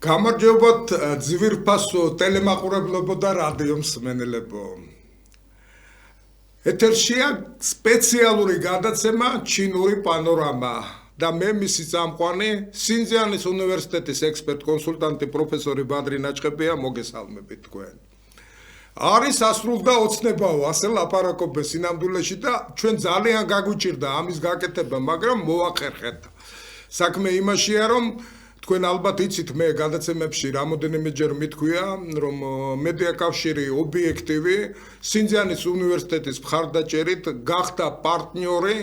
გამარჯობათ ძვირფასო ტელემაყურებლებო და რადიო მსმენელებო. ეთერშია სპეციალური გადაცემა ჩინური პანორამა და მე მისი წამყვანი სინძიანის უნივერსიტეტის ექსპერტ-კონსულტანტი პროფესორი ბადრი ნაჭყებია მოგესალმებით თქვენ. არის ასრულდა ოცნებაო, ასე ლაპარაკობენ სინამდვილეში და ჩვენ ძალიან გაგვიჭირდა ამის გაკეთება, მაგრამ მოახერხეთ. საქმე იმაშია, რომ თქვენ ალბათ იცით, მე გადაცემებში რამოდენიმეჯერ მითქვია, რომ მედია კავშირი ობიექტივი სინძიანის უნივერსიტეტის მხარდაჭერით გახდა პარტნიორი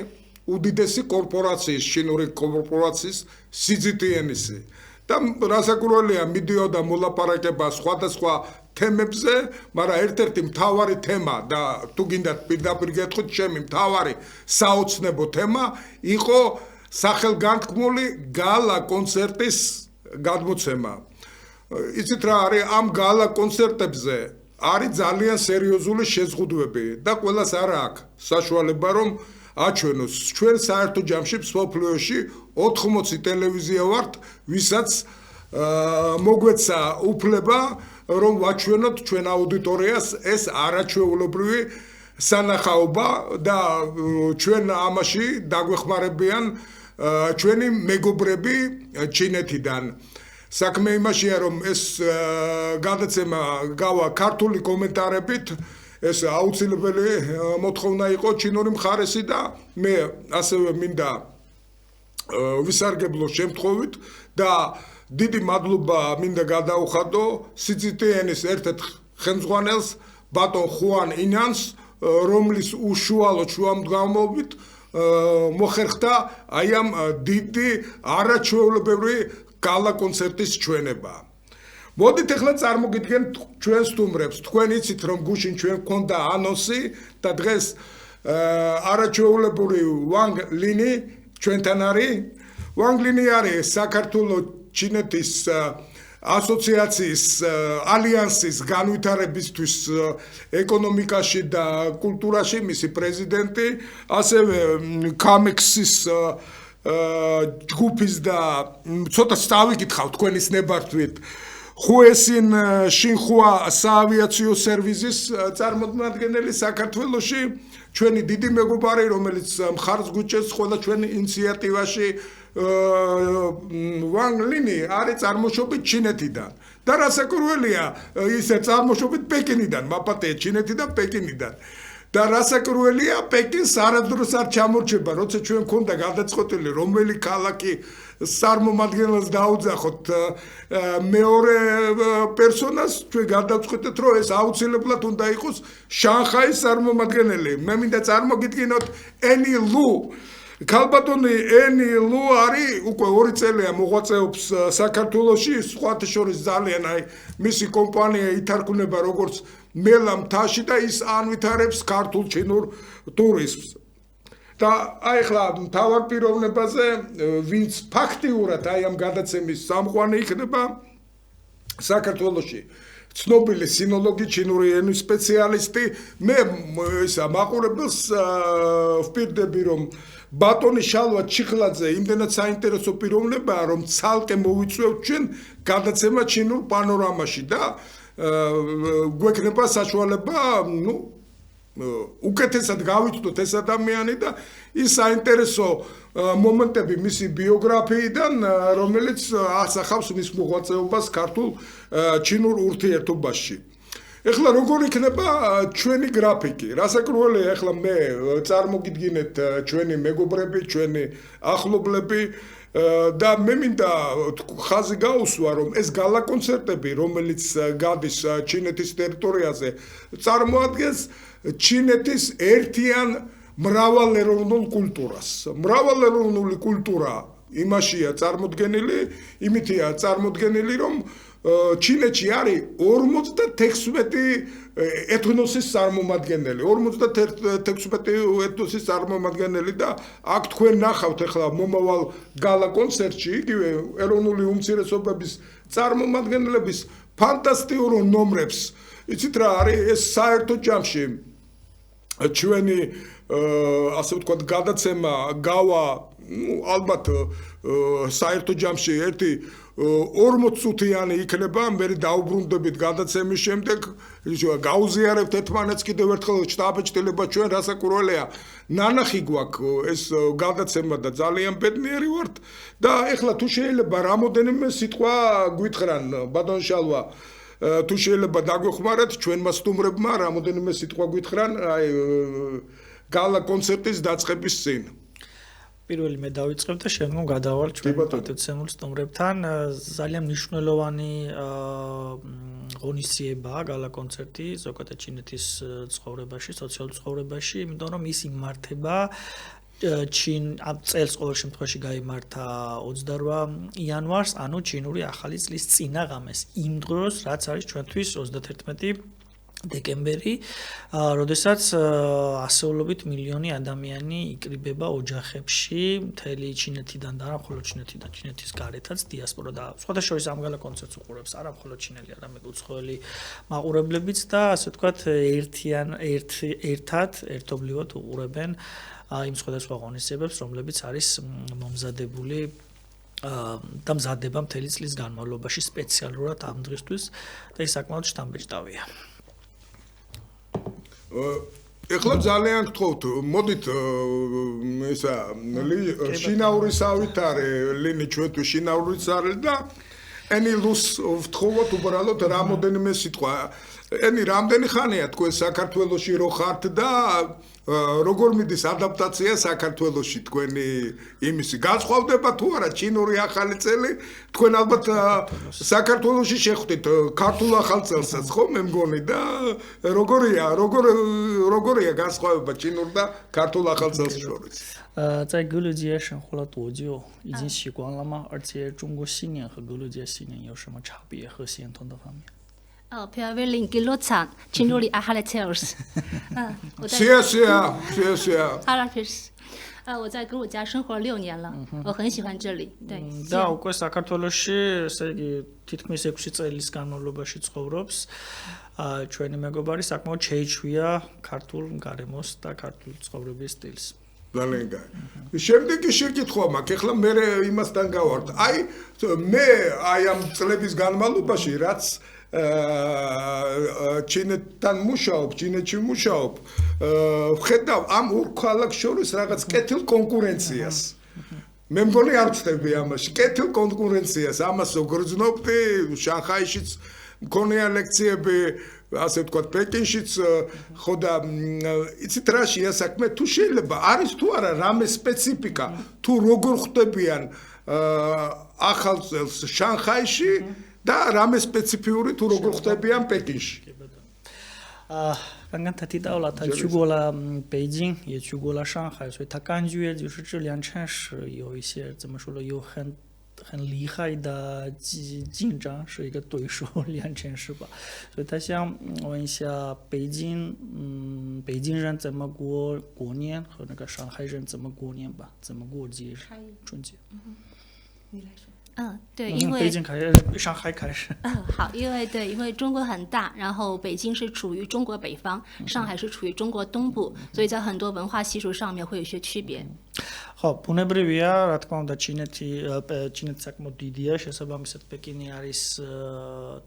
უდიდესი კორპორაციის, ჩინური კორპორაციის CGTN-ისი. და რასაკვირველია, მიდიოდა მოლაპარაკება სხვადასხვა თემებზე, მაგრამ ერთ-ერთი მთავარი თემა და თუ გინდათ პირდაპირ გეტყვით, ჩემი მთავარი საოცნებო თემა იყო სახელგანთქმული გალა კონცერტის გადმოცემა. იცით რა არის ამ გალა კონცერტებზე არის ძალიან სერიოზული შეზღუდვები და ყველას არ აქვს საშუალება რომ აჩვენოს. ჩვენ საერთო ჯამში მსოფლიოში 80 ტელევიზია ვართ, ვისაც მოგვეცა უფლება რომ ვაჩვენოთ ჩვენ აუდიტორიას ეს არაჩვეულებრივი სანახაობა და ჩვენ ამაში დაგვეხმარებიან ჩვენი მეგობრები ჩინეთიდან. საქმე იმაშია, რომ ეს გადაცემა გავა ქართული კომენტარებით, ეს აუცილებელი მოთხოვნა იყო ჩინური მხარესი და მე ასევე მინდა ვისარგებლო შემთხვევით და დიდი მადლობა მინდა გადაუხადო CGTN-ის ერთ-ერთ ხელმძღვანელს ბატონ ხუან ინანს, რომლის უშუალოდ შუამდგომლობით მოხერხდა აი ამ დიდი არაჩვეულებრივი გალა კონცერტის ჩვენება. მოდით ახლა წარმოგიდგენთ ჩვენ სტუმრებს. თქვენ იცით რომ გუშინ ჩვენ გქონდა ანონსი და დღეს არაჩვეულებრივი ვანგ ლინი ჩვენთან არის. ვანგ ლინი არის საქართველოს ჩინეთის ასოციაციის ალიანსის განვითარებისთვის ეკონომიკაში და კულტურაში მისი პრეზიდენტი, ასევე კამექსის ჯგუფის და ცოტა წავიკითხავ თქვენის ნებართვით ხუესინ შინხუა საავიაციო სერვისის წარმომადგენელი საქართველოში, ჩვენი დიდი მეგობარი, რომელიც მხარს გუჭერს ყველა ჩვენი ინიციატივაში. ვანგ ლინი არის წარმოშობით ჩინეთიდან და რასაკვირველია, ისე წარმოშობით პეკინიდან, მაპატია ჩინეთიდან პეკინიდან. და რასაკვირველია, პეკინს არასდროს არ ჩამორჩება, როცა ჩვენ გქონდა გადაწყვეტილი რომელი ქალაქი წარმომადგენელს დაუძახოთ მეორე პერსონას, ჩვენ გადავწყვეტეთ, რომ ეს აუცილებლად უნდა იყოს შანხაის წარმომადგენელი. მე მინდა წარმოგიდგინოთ ენი ლუ. ქალბატონი ენი ლუ არის უკვე 2 წელია მოღვაწეობს საქართველოში, სხვათა შორის ძალიან მისი კომპანია ითარგმნება როგორც მელა მთაში და ის ანვითარებს ქართულ-ჩინურ ტურიზმს. და აი ახლა მთავარ პიროვნებაზე, ვინც ფაქტიურად ამ გადაცემის სამყვანი იქნება საქართველოში, ცნობილი სინოლოგი, ჩინური ენის სპეციალისტი. მე ისა მაყურებელს ვპირდები, რომ ბატონი შალვა ჩიხლაძე იმდენად საინტერესო პიროვნებაა, რომ ცალკე მოვიწვევთ ჩვენ გადაცემა ჩინურ პანორამაში და გვექნება საშუალება, უკეთესად გავიცნოთ ეს ადამიანი და ის საინტერესო მომენტები მისი ბიოგრაფიიდან, რომელიც ასახავს მის მოღვაწეობას ქართულ-ჩინურ ურთიერთობაში. ეხლა როგორ იქნება ჩვენი გრაფიკი? რასაკვირველია, ეხლა მე წარმოგიდგინეთ ჩვენი მეგობრები, ჩვენი ახლობლები და მე მინდა ხაზი გაუსვა, რომ ეს გალა კონცერტები, რომელიც გადის ჩინეთის ტერიტორიაზე, წარმოადგენს ჩინეთის ერთიან მრავალეროვნულ კულტურას. მრავალეროვნული კულტურა იმაშია წარმოდგენილი, იმითია წარმოდგენილი, რომ ჩინეთში არის 56 ეთნოსის წარმომადგენელი, 56 ეთნოსის წარმომადგენელი და აქ თქვენ ნახავთ ახლა მომავალ გალა კონცერტში იგივე ეროვნული უმცირესობების წარმომადგენლების ფანტასტიკურ ნომრებს. იცით რა არის ეს საერთო ჯამში ჩვენი ასე ვთქვათ გადაცემა გავა ალბათ საერთო ჯამში ერთი 40 წუთიანი იქნება, მე დაუბრუნდებით გადაცემის შემდეგ, გაუზიარებთ ერთმანეთს კიდევ ერთხელ შტაბ-ჭდილება ჩვენ რასაკვირველია. ნანახი გვაქვს ეს გადაცემა და ძალიან ბედნიერი ვართ და ეხლა თუ შეიძლება რამოდენიმე სიტყვა გვითხრან ბატონ შალვა თუ შეიძლება დაგვეხმაროთ ჩვენმა სტუმრებმა რამოდენიმე სიტყვა გვითხრან აი გალა კონცერტის დაწყების წინ. პირველი მე დავიწყებ და შემდგომ გადავალ ჩვენ პატივცემულ სტუმრებთან. ძალიან მნიშვნელოვანი ღონისძიებაა გალა კონცერტი ზოგადად ჩინეთის ცხოვრებაში, სოციალურ ცხოვრებაში, იმიტომ რომ ის იმართება ამ წელს ყოველ შემთხვევაში გაიმართა 28 იანვარს, ანუ ჩინური ახალი წლის წინაღამეს, იმ დროს, რაც არის ჩვენთვის 31 დეკემბერი, როდესაც ასეულობით მილიონი ადამიანი იკრიბება ოჯახებში, მთელი ჩინეთიდან და არა მხოლოდ ჩინეთიდან, ჩინეთის გარეთაც დიასპორა და სხვადასხვა ამ გალა კონცერტს უყურებს, არა მხოლოდ ჩინელი, არამედ უცხოელი მაყურებლებიც და ასე ვთქვათ, ერთობლივად უყურებენ იმ სხვადასხვა ღონისძიებებს, რომლებიც არის მომზადებული და მზადება მთელი წლის განმავლობაში სპეციალურად ამ დღისთვის და ის საკმაოდ შთამბეჭდავია. ეხლა ძალიან გთხოვთ, მოდით ისა შინაურის ავითარე ლინი ჩვენთვის შინაურის არის და ენილუს ვთხოვოთ უბრალოდ რამოდენიმე სიტყვა. ენი რამდენი ხანია თქვენ საქართველოში რო ხართ და როგორ მიდის ადაპტაცია საქართველოში თქვენი იმისი განსხვავდება თუ არა ჩინური ახალი წელი თქვენ ალბათ საქართველოში შეხვდით ქართულ ახალ წელსაც ხო მე მგონი და როგორია განსხვავება ჩინურ და ქართულ ახალ წელს შორის 在格鲁吉亚生活了多久？已经习惯了吗？而且中国新年和格鲁吉亚新年有什么差别和相同的方面？별별링 길로찬 진로리 아하레체어스。谢谢。我在格鲁吉亚生活了6年了，我很喜欢这里。对。და უკვე საქართველოში, ესე იგი, თითქმის 6 წელის განმავლობაში ცხოვრობს. ჩვენი მეგობარი საკმაოდ შეიჩვია ქართულ გარემოს და ქართულ ცხოვრების სტილს. ძალიან კარგი. შემდეგი შეკითხვა მაქვს, ეხლა მე იმასთან გავართ. აი მე აი ამ წლების განმავლობაში რაც ჩინეთთან მუშაობ, ჩინეთში მუშაობ, ვხედავ ამ ორ ქალაქს შორის რაღაც კეთილ კონკურენციას. მე მგონი არ ვწდები ამაში. კეთილ კონკურენციას, ამას გრძნობდი შანხაიშიც მქონია ლექციები, ასე ვთქვათ, პეკინშიც, ხო და იცით რა შეა საქმე, თუ შეიძლება არის თუ არა რამე სპეციფიკა, თუ როგორ ხვდებიან ახალ წელს შანხაიში და რამე სპეციფიური თუ როგორ ხვდებიან პეკინში. 刚刚他提到了他去过了北京，也去过了上海，所以他感觉就是这两城市有一些怎么说呢，有很厉害的竞争，是一个对手两城市吧。所以他想问一下北京人怎么过年和那个上海人怎么过年吧，怎么过节春节。你来说。对，因为北京开始，上海开始。好，因为中国很大，然后北京是处于中国北方，上海是处于中国东部，所以在很多文化习俗上面会有些区别。ხო, ბუნებრივია, რა თქმა უნდა, ჩინეთი საკმაოდ დიდია, შესაბამისად პეკინი არის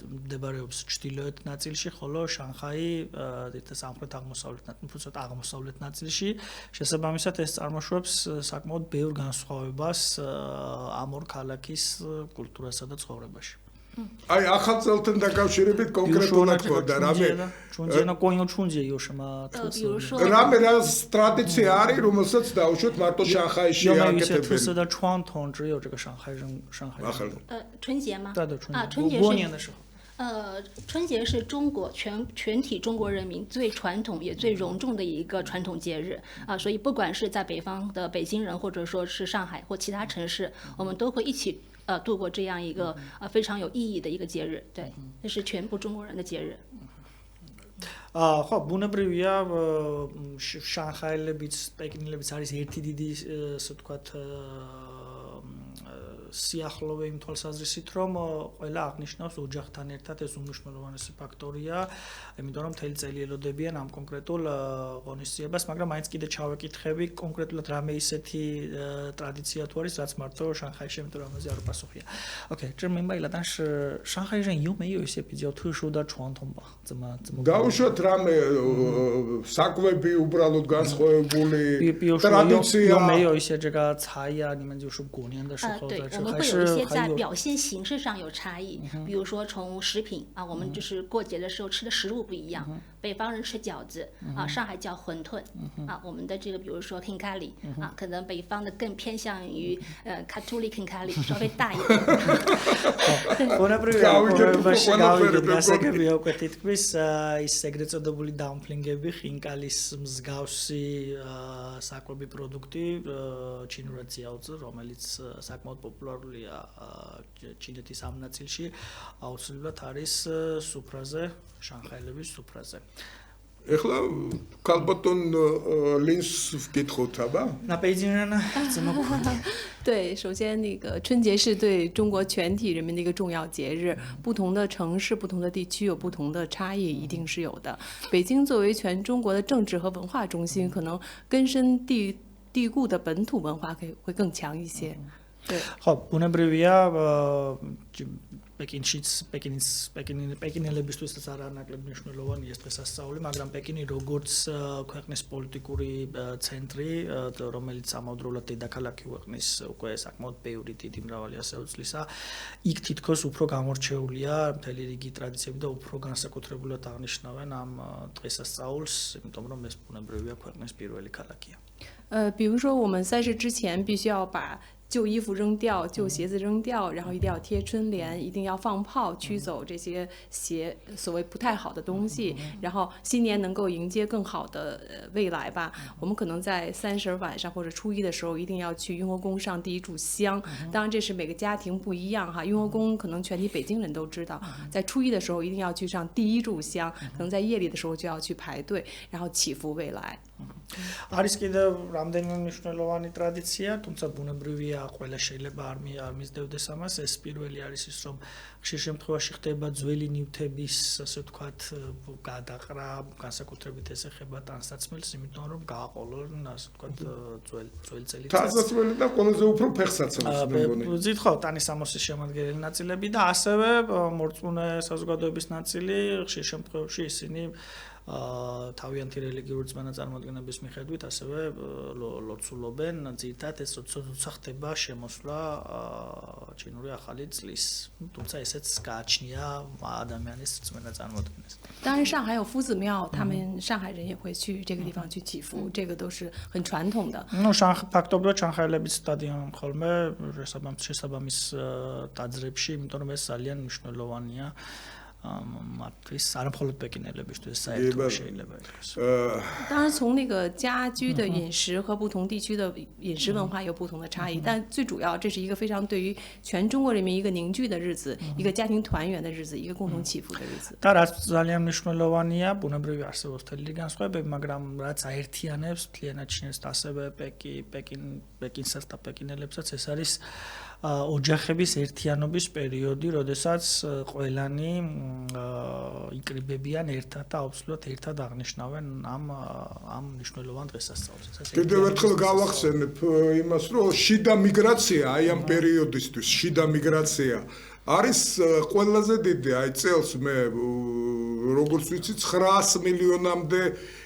მდებარეობს ჩრდილოეთ ნაწილში, ხოლო შანხაი სამხრეთ აღმოსავლეთ ნაწილში. შესაბამისად ეს წარმოშობს საკმაოდ ბევრ განსხვავებას ამ ორ ქალაქის კულტურასა და ცხოვრებაში. აი ახალ წელთან დაკავშირებით კონკრეტულად ხო და რამე 春节呢光有春节有什么特色？რამე რა ტრადიცია არის რომელსაც დაუშვათ მარტო შანხაიში აკეთებენ的传统只有这个上海人春节吗？对的，春节过年的时候。春节是中国全体中国人民最传统也最隆重的一个传统节日啊，所以不管是在北方的北京人，或者说是上海或其他城市，我们都会一起度过这样一个非常有意义的一个节日。对，这是全部中国人的节日。ხო, ბუნებრივია, შანხაილებიც, პეკინელებიც არის ერთი დიდი, ასე ვთქვათ, სიახლოვე იმ თვალსაზრისით, რომ ყველა აღნიშნავს ოჯახთან ერთად ეს უმნიშვნელოვანესი ფაქტორია, იმიტომ რომ მთელი წელი ელოდებიან ამ კონკრეტულ ღონისძიებას, მაგრამ მაინც კიდე ჩავეკითხები კონკრეტულად რამე ისეთი ტრადიცია თუ არის, რაც მარტო შანხაიში, იმიტომ რომ ამაზე არ პასუხია. Okay, 这明白了，但是上海人有没有一些比较特殊的传统吧？怎么？ გავუშვათ რამე საკვები უბრალოდ განსხვავებული 比如说有没有一些这个菜呀？你们就是过年的时候对，在吃，我们还会有一些是还有在表现形式上有差异，比如说从食品啊，我们就是过节的时候吃的食物不一样，北方人吃饺子啊，上海叫馄饨啊，我们的这个比如说 khinkali 啊，可能北方的更偏向于Catholic khinkali 稍微大一点。 გასაგებია უკვე თითქმის ის ეგრეთ წოდებული დამფლინგები ხინკალის მსგავსი საკვები პროდუქტი ჩინურად ზიაუძ, რომელიც საკმაოდ პოპულარულია ჩინეთის ამ ნაწილში, აუცილებლად არის სუფრაზე, შანხაილების სუფრაზე. ეხლა ქალბატონ ლინს ვკითხოთ, აბა? 那北京人呢？怎么？ 对，首先那个春节是对中国全体人民的一个重要节日，不同的城市、不同的地区有不同的差异，一定是有的。北京作为全中国的政治和文化中心，可能根深蒂固的本土文化会更强一些。对。 ხო, ბუნებრივია პეკინელებისთვისაც არ არანაკლებ მნიშვნელოვანი ეს დღესასწაული, მაგრამ პეკინი როგორც ქვეყნის პოლიტიკური ცენტრი, რომელიც ამავდროულად დედაქალაქი ქვეყნის უკვე საკმაოდ ბევრი დიდი მრავალი ასეული წლისა, იქ თითქოს უფრო გამორჩეულია მთელი რიგი ტრადიციები და უფრო განსაკუთრებულად აღნიშნავენ ამ დღესასწაულს, იმიტომ რომ ეს ბუნებრივია ქვეყნის პირველი ქალაქია. 比如说我们赛事之前必须要把 旧衣服扔掉，旧鞋子扔掉，然后一定要贴春联，一定要放炮驱走这些所谓不太好的东西，然后新年能够迎接更好的未来吧。我们可能在30晚上或者初一的时候，一定要去雍和宫上第一炷香。当然这是每个家庭不一样哈，雍和宫可能全体北京人都知道，在初一的时候一定要去上第一炷香，可能在夜里的时候就要去排队，然后祈福未来。 არის კიდევ რამდენიმე მნიშვნელოვანი ტრადიცია, თუმცა ბუნებრივია ყველა შეიძლება არ მისდევდეს ამას. ეს პირველი არის ის, რომ ხშირ შემთხვევაში ხდება ძველი ნივთების, ასე ვთქვათ, გადაყრა, განსაკუთრებით ეს ეხება ტანსაცმელს, იმიტომ რომ გააყოლონ, ასე ვთქვათ, ძველი წელიწადი. ტანსაცმელი და ყველაზე უფრო ფეხსაცმელს მეგონი. ზით ხო, ტანისამოსის შემადგენელი ნაწილები და ასევე მორწმუნე საზოგადოების ნაწილი, ხშირ შემთხვევაში ისინი თავიანთი რელიგიური რწმენა წარმოადგენების მიხედვით ასევე ლოცულობენ ძირითადად ეს როცა ხდება შემოსვლა ჩინური ახალი წლის თუმცა ესეც გააჩნია ადამიანის რწმენა წარმოადგენას 当然上海有夫子庙他们上海人也会去这个地方去祈福这个都是很传统的 ну ფაქტობრივად შანხაილებიც სტადიონ ხოლმე შესაბამის ტაძრებში იმიტომ რომ ეს ძალიან მნიშვნელოვანია მათთვის არამხოლოდ პეკინელებისთვის საერთოდ შეიძლება იყოს. 当然从那个家居的饮食和不同地区的饮食文化有不同的差异，但最主要这是一个非常对于全中国人民一个凝聚的日子，一个家庭团圆的日子，一个共同祈福的日子。 და რაც ძალიან მნიშვნელოვანია, ბუნებრივი არსებობს თელი განსხვავებები, მაგრამ რაც აერთიანებს მთლიანად ჩინეთს ასევე პეკინსაც და პეკინელებსაც ეს არის ოჯახების ერთიანობის პერიოდი, როდესაც ყველანი იკრიბებიან ერთად და აუცილებლად ერთად აღნიშნავენ ამ მნიშვნელოვან დღესასწაულს. კიდევ ერთხელ გავახსენებ იმას, რომ შიდა მიგრაცია აი ამ პერიოდისთვის, შიდა მიგრაცია არის ყველაზე დიდი, აი წელს მე როგორც ვიცი 900 მილიონამდე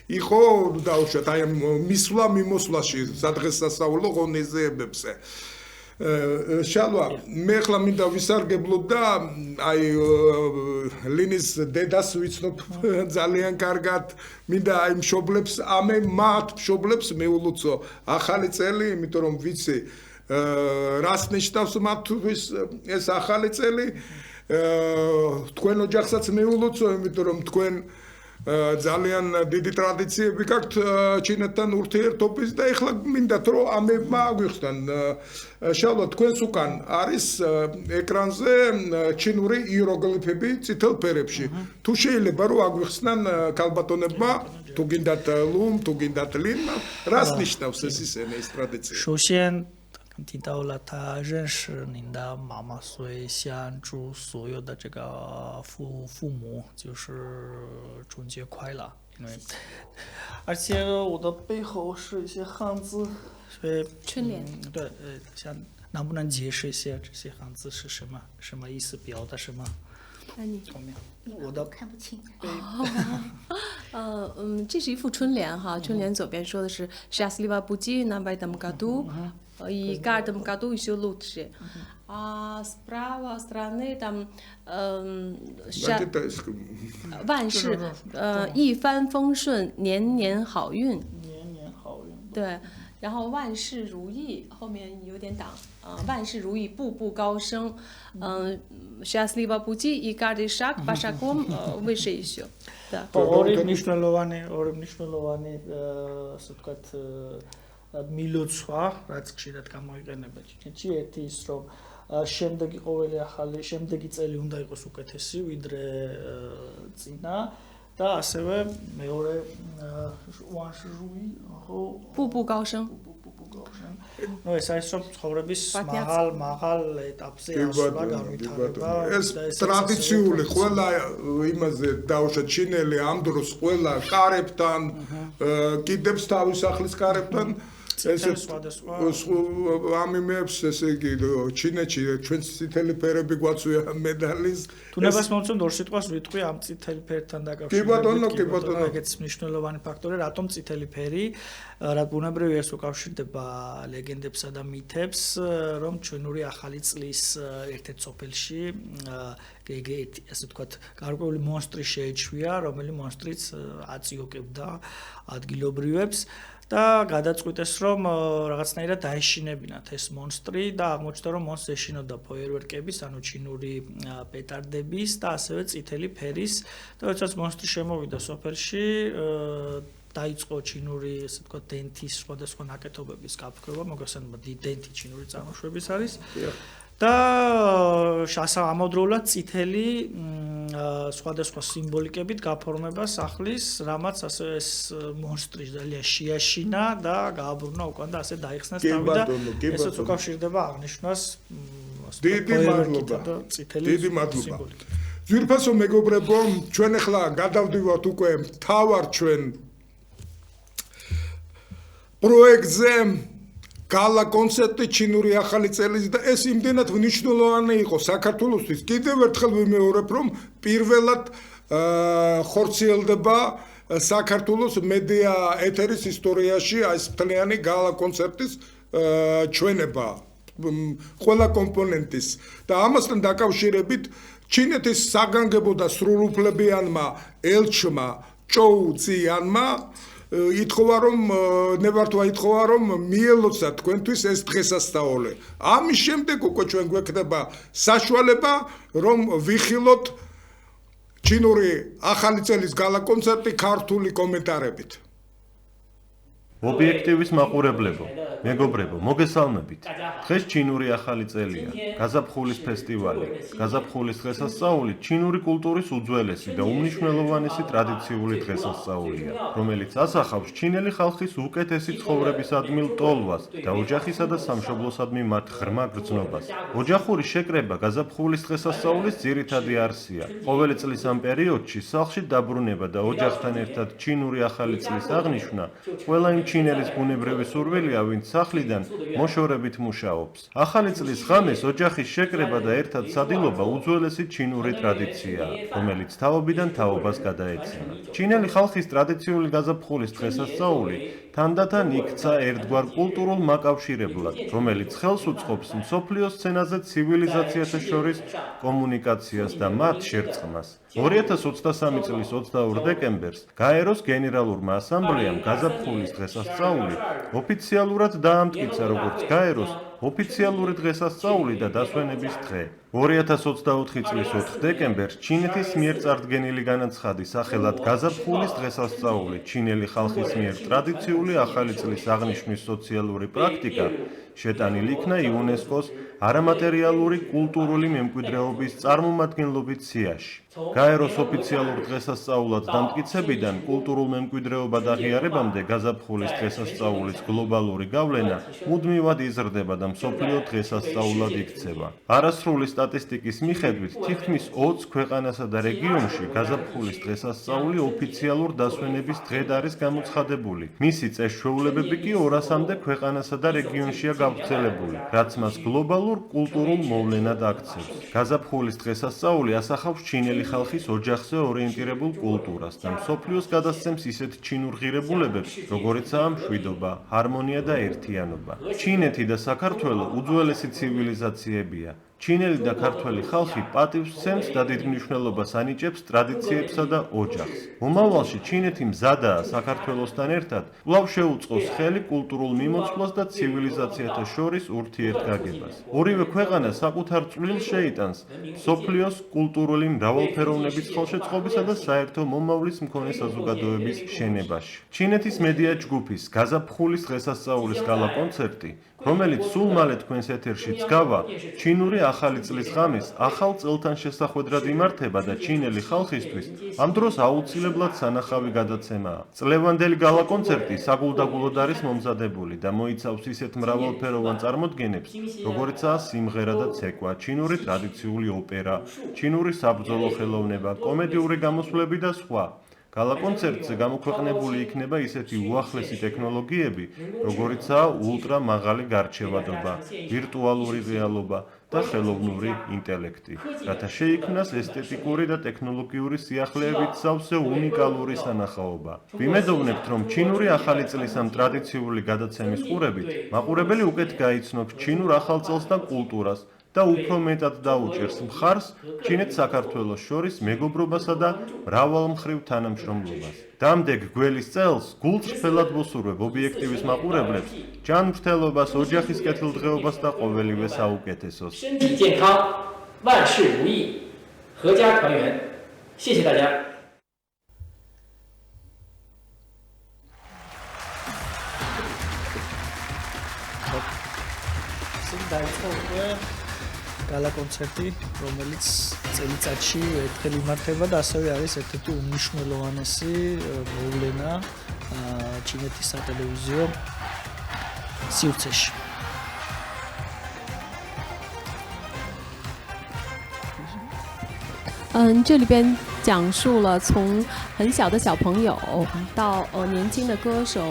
იყო დაუშვათ აი მისვლა მიმოსვლაში სადღესასწაულო ღონისძიებებზე. შალვა მე ხლა მინდა ვისარგებლო და აი ლინის დედას ვიცნობ ძალიან კარგად მინდა აი მშობლებს ამე მათ მშობლებს მეულოცო ახალი წელი იმიტომ რომ ვიცი რას ნიშნავს მათთვის ეს ახალი წელი თქვენ ოჯახსაც მეულოცო იმიტომ რომ თქვენ ძალიან დიდი ტრადიციები გაქვთ ჩინეთთან ურთიერთობის და ეხლა მინდათ რომ ამებმა აგვიხსნან შალვა თქვენს უკან არის ეკრანზე ჩინური იეროგლიფები წითელ ფერებში თუ შეიძლება რომ აგვიხსნან ქალბატონებმა თუ გინდათ ლუმ თუ გინდათ ლინ რას ნიშნავს ეს ისინი ეს ტრადიცია 首先听到了他认识您的妈妈，所以想祝所有的这个父母就是春节快乐。因为，而且我的背后是一些汉字，所以春联。对，想能不能解释一下这些汉字是什么意思，表达什么？那你后面我的看不清。这是一副春联哈，春联左边说的是 «Счастлива пути на этом году и каждом году еще лучше». А справа стороны там 万事一帆风顺，年年好运。年年好运。对，然后万事如意，后面有点挡万事如意，步步高升。счастливо пути и каждый шаг по шагам выше еще. Да. ორი მნიშვნელოვანი, ასე ვთქვათ, მილოცვა, რაც ხშირად გამოიყენება ჩინეთში, ერთი ის, რომ შემდეგი წელი უნდა იყოს უკეთესი, ვიდრე წინა და ასევე მეორე ვანშრუი,步步高升. ну ეს არის რომ ცხოვრების მაღალ ეტაპზე ასვლა განვითარება ეს ტრადიციული ყველა იმაზე დაუშვათ ჩინელი ამ დროს ყველა კარებთან კიდებს თავის ახლის კარებთან ესე ამიმებს ესე იგი ჩინეთში ჩვენს წითელი ფერები გვაწვია მედალის თუნებას მომწონთ ორ სიტყვას ვიტყვი ამ წითელი ფერთან დაკავშირებით კი ბატონო ეგეც მნიშვნელოვანი ფაქტორია რატომ წითელი ფერი რა ბუნებრივია ეს უკავშირდება ლეგენდებსა და მითებს რომ ჩვენური ახალი წლის ერთ-ერთ სოფელში ესე ვთქვათ გარკვეული მონსტრი შეეჩვია რომელიც მონსტრიც აწიოკებდა ადგილობრივებს და გადაწყვიტეს რომ რაღაცნაირად დაეშინებინათ ეს მონსტრი და აღმოჩნდა რომ მას ეშინოდა ფოიერვერკების ანუ ჩინური პეტარდების და ასევე წითელი ფერის და როდესაც მონსტრი შემოვიდა სოფელში დაიწყო ჩინური ესე ვთქვათ დენთის სხვადასხვა ნაკეთობების გაფრქრობა მოგესალმება დენთი ჩინური წარმოშობის არის და ამავდროულად წითელი სხვადასხვა სიმბოლიკებით გაფორმება სახლის, რამაც ასე ეს მონსტრი ძალიან შეაშინა და გააბრუნა უკან და ასე დაიხსნა თავი და ესეც უკავშირდება აღნიშვნას დიდი მადლობა. ძვირფასო მეგობრებო, ჩვენ ახლა გადავდივართ უკვე მთავარ ჩვენ პროექტზე გალა კონცერტი ჩინური ახალი წელიწადის და ეს იმდენად მნიშვნელოვანი იყო საქართველოსთვის. კიდევ ერთხელ ვიმეორებ, რომ პირველად ხორციელდება საქართველოს მედია ეთერის ისტორიაში ეს მთლიანი გალა კონცერტის ჩვენება ყველა კომპონენტის და ამასთან დაკავშირებით ჩინეთის საგანგებო და სრულუფლებიანმა ელჩმა ჭოუ ძიანმა ითხოვა რომ ნებართვა ითხოვა რომ მიელოცა თქვენთვის ეს დღესასწაული. ამის შემდეგ უკვე ჩვენ გვექნება საშუალება რომ ვიხილოთ ჩინური ახალი წელის გალა კონცერტი ქართული კომენტარებით. ობიექტივის მაყურებლებო, მეგობრებო, მოგესალმებით. დღეს ჩინური ახალი წელია, გაზაფხულის ფესტივალი. გაზაფხულის დღესასწაული ჩინური კულტურის უძველესი და უმნიშვნელოვანესი ტრადიციული დღესასწაულია, რომელიც ასახავს ჩინელი ხალხის უკეთესი ცხოვრებისადმი ლტოლვას და ოჯახისა და სამშობლოსადმი მათ ღრმა გრძნობას. ოჯახური შეკრება გაზაფხულის დღესასწაულის ძირითადი არსია. ყოველი წლის ამ პერიოდში სახლში დაბრუნება და ოჯახთან ერთად ჩინური ახალი წლის აღნიშვნა ყველა იმ ჩინელის ბუნებრივი სურვილია, ვინც სახლიდან მოშორებით მუშაობს. ახალი წლის ღამეს ოჯახის შეკრება და ერთად სადილობა უძველესი ჩინური ტრადიციაა, რომელიც თაობიდან თაობას გადაეცემა. ჩინელი ხალხის ტრადიციული გაზაფხულის დღესასწაული თანდათან იქცა ერთგვარ კულტურულ მაკავშირებლად, რომელიც ხელს უწყობს მსოფლიოს სცენაზე ცივილიზაციათა შორის კომუნიკაციას და მათ შერწყმას. 2023 წლის 22 დეკემბერს გაეროს გენერალურმა ასამბლეამ გაზაფხულის დღესასწაული ოფიციალურად დაამტკიცა როგორც გაეროს ოფიციალური დღესასწაული და დასვენების დღე. 2024 წლის 4 დეკემბერს ჩინეთის მიერ წარდგენილი განაცხადი სახელად გაზაფხულის დღესასწაული ჩინელი ხალხის მიერ ტრადიციული ახალი წლის აღნიშვნის სოციალური პრაქტიკა შეტანილი იქნა იუნესკოს არამატერიალური კულტურული მემკვიდრეობის წარმომადგენლობით სიაში. გაეროს ოფიციალურ დღესასწაულად დამტკიცებიდან კულტურულ მემკვიდრეობად აღიარებამდე გაზაფხულის დღესასწაულის გლობალური გავლენა მუდმივად იზრდება და მსოფლიო დღესასწაულად იქცევა. არასრული სტატისტიკის მიხედვით, თითქმის 20 ქვეყანასა და რეგიონში გაზაფხულის დღესასწაული ოფიციალურ დასვენების დღედ არის გამოცხადებული. მისი წესჩვეულებები კი 200-მდე ქვეყანასა და რეგიონშია გავრცელებული, რაც მას გლობალურ კულტურულ მოვლენად აქცევს. გაზაფხულის დღესასწაული ასახავს ჩინელი ხალხის ოჯახზე ორიენტირებულ კულტურას და მსოფლიოს გადასცემს ისეთ ჩინურ ღირებულებებს, როგორიცაა მშვიდობა, ჰარმონია და ერთიანობა. ჩინეთი და საქართველო უძველესი ცივილიზაციებია. ჩინელი და ქართველი ხალხი პატივს სცემს და დიდ მნიშვნელობას ანიჭებს ტრადიციებსა და ოჯახს. მომავალში ჩინეთი მზადაა საქართველოსთან ერთად კვლავ შეუწყოს ხელი კულტურულ მიმოწყვლას და ცივილიზაციათა შორის ურთიერთგაგებას. ორივე ქვეყანა საკუთარ წვლილს შეიტანს მსოფლიოს კულტურული მრავალფეროვნების ხელშეწყობისა და საერთო მომავლის მქონე საზოგადოების შენებაში. ჩინეთის მედია ჯგუფის გაზაფხულის დღესასწაულის გალა კონცერტი, რომელიც სულ მალე თქვენს ეთერშიც გავა, ჩინური ახალი წლის ღამეს ახალ წელთან შესახვედრად იმართება და ჩინელი ხალხისთვის ამ დროს აუცილებლად სანახავი გადაცემაა. წლევანდელი გალა კონცერტი საგულდაგულოდ არის მომზადებული და მოიცავს ისეთ მრავალფეროვან წარმოდგენებს, როგორიცაა სიმღერა და ცეკვა, ჩინური ტრადიციული ოპერა, ჩინური საბრძოლო ხელოვნება, კომედიური გამოსვლები და სხვა. გალა კონცერტზე გამოქვეყნებული იქნება ისეთი უახლესი ტექნოლოგიები, როგორიცაა ულტრა მაღალი გარჩევადობა, ვირტუალური რეალობა და ხელოვნური ინტელექტი, რათა შეიქმნას ესთეტიკური და ტექნოლოგიური სიახლეებით სავსე უნიკალური სანახაობა. ვიმედოვნებთ, რომ ჩინური ახალი წლის ამ ტრადიციული გადაცემის ყურებით მაყურებელი უკეთ გაიცნობს ჩინურ ახალ წელს და კულტურას და უფრო მეტად დაუჭერს მხარს ჩინეთ-საქართველოს შორის მეგობრობასა და მრავალმხრივ თანამშრომლობას. დამდეგ გველის წელს გულწრფელად ვუსურვებ ობიექტივის მაყურებლებს ჯანმრთელობას, ოჯახის კეთილდღეობას და ყოველივე საუკეთესოს. 身体健康，万事如意，阖家团圆。谢谢大家。 გალა კონცერტი, რომელიც წელიწადში ერთხელ იმართება და ასევე არის ერთ-ერთი უმნიშვნელოვანესი მოვლენა ჩინეთის სატელევიზიო სივრცეში. 这里边讲述了从很小的小朋友到年轻的歌手、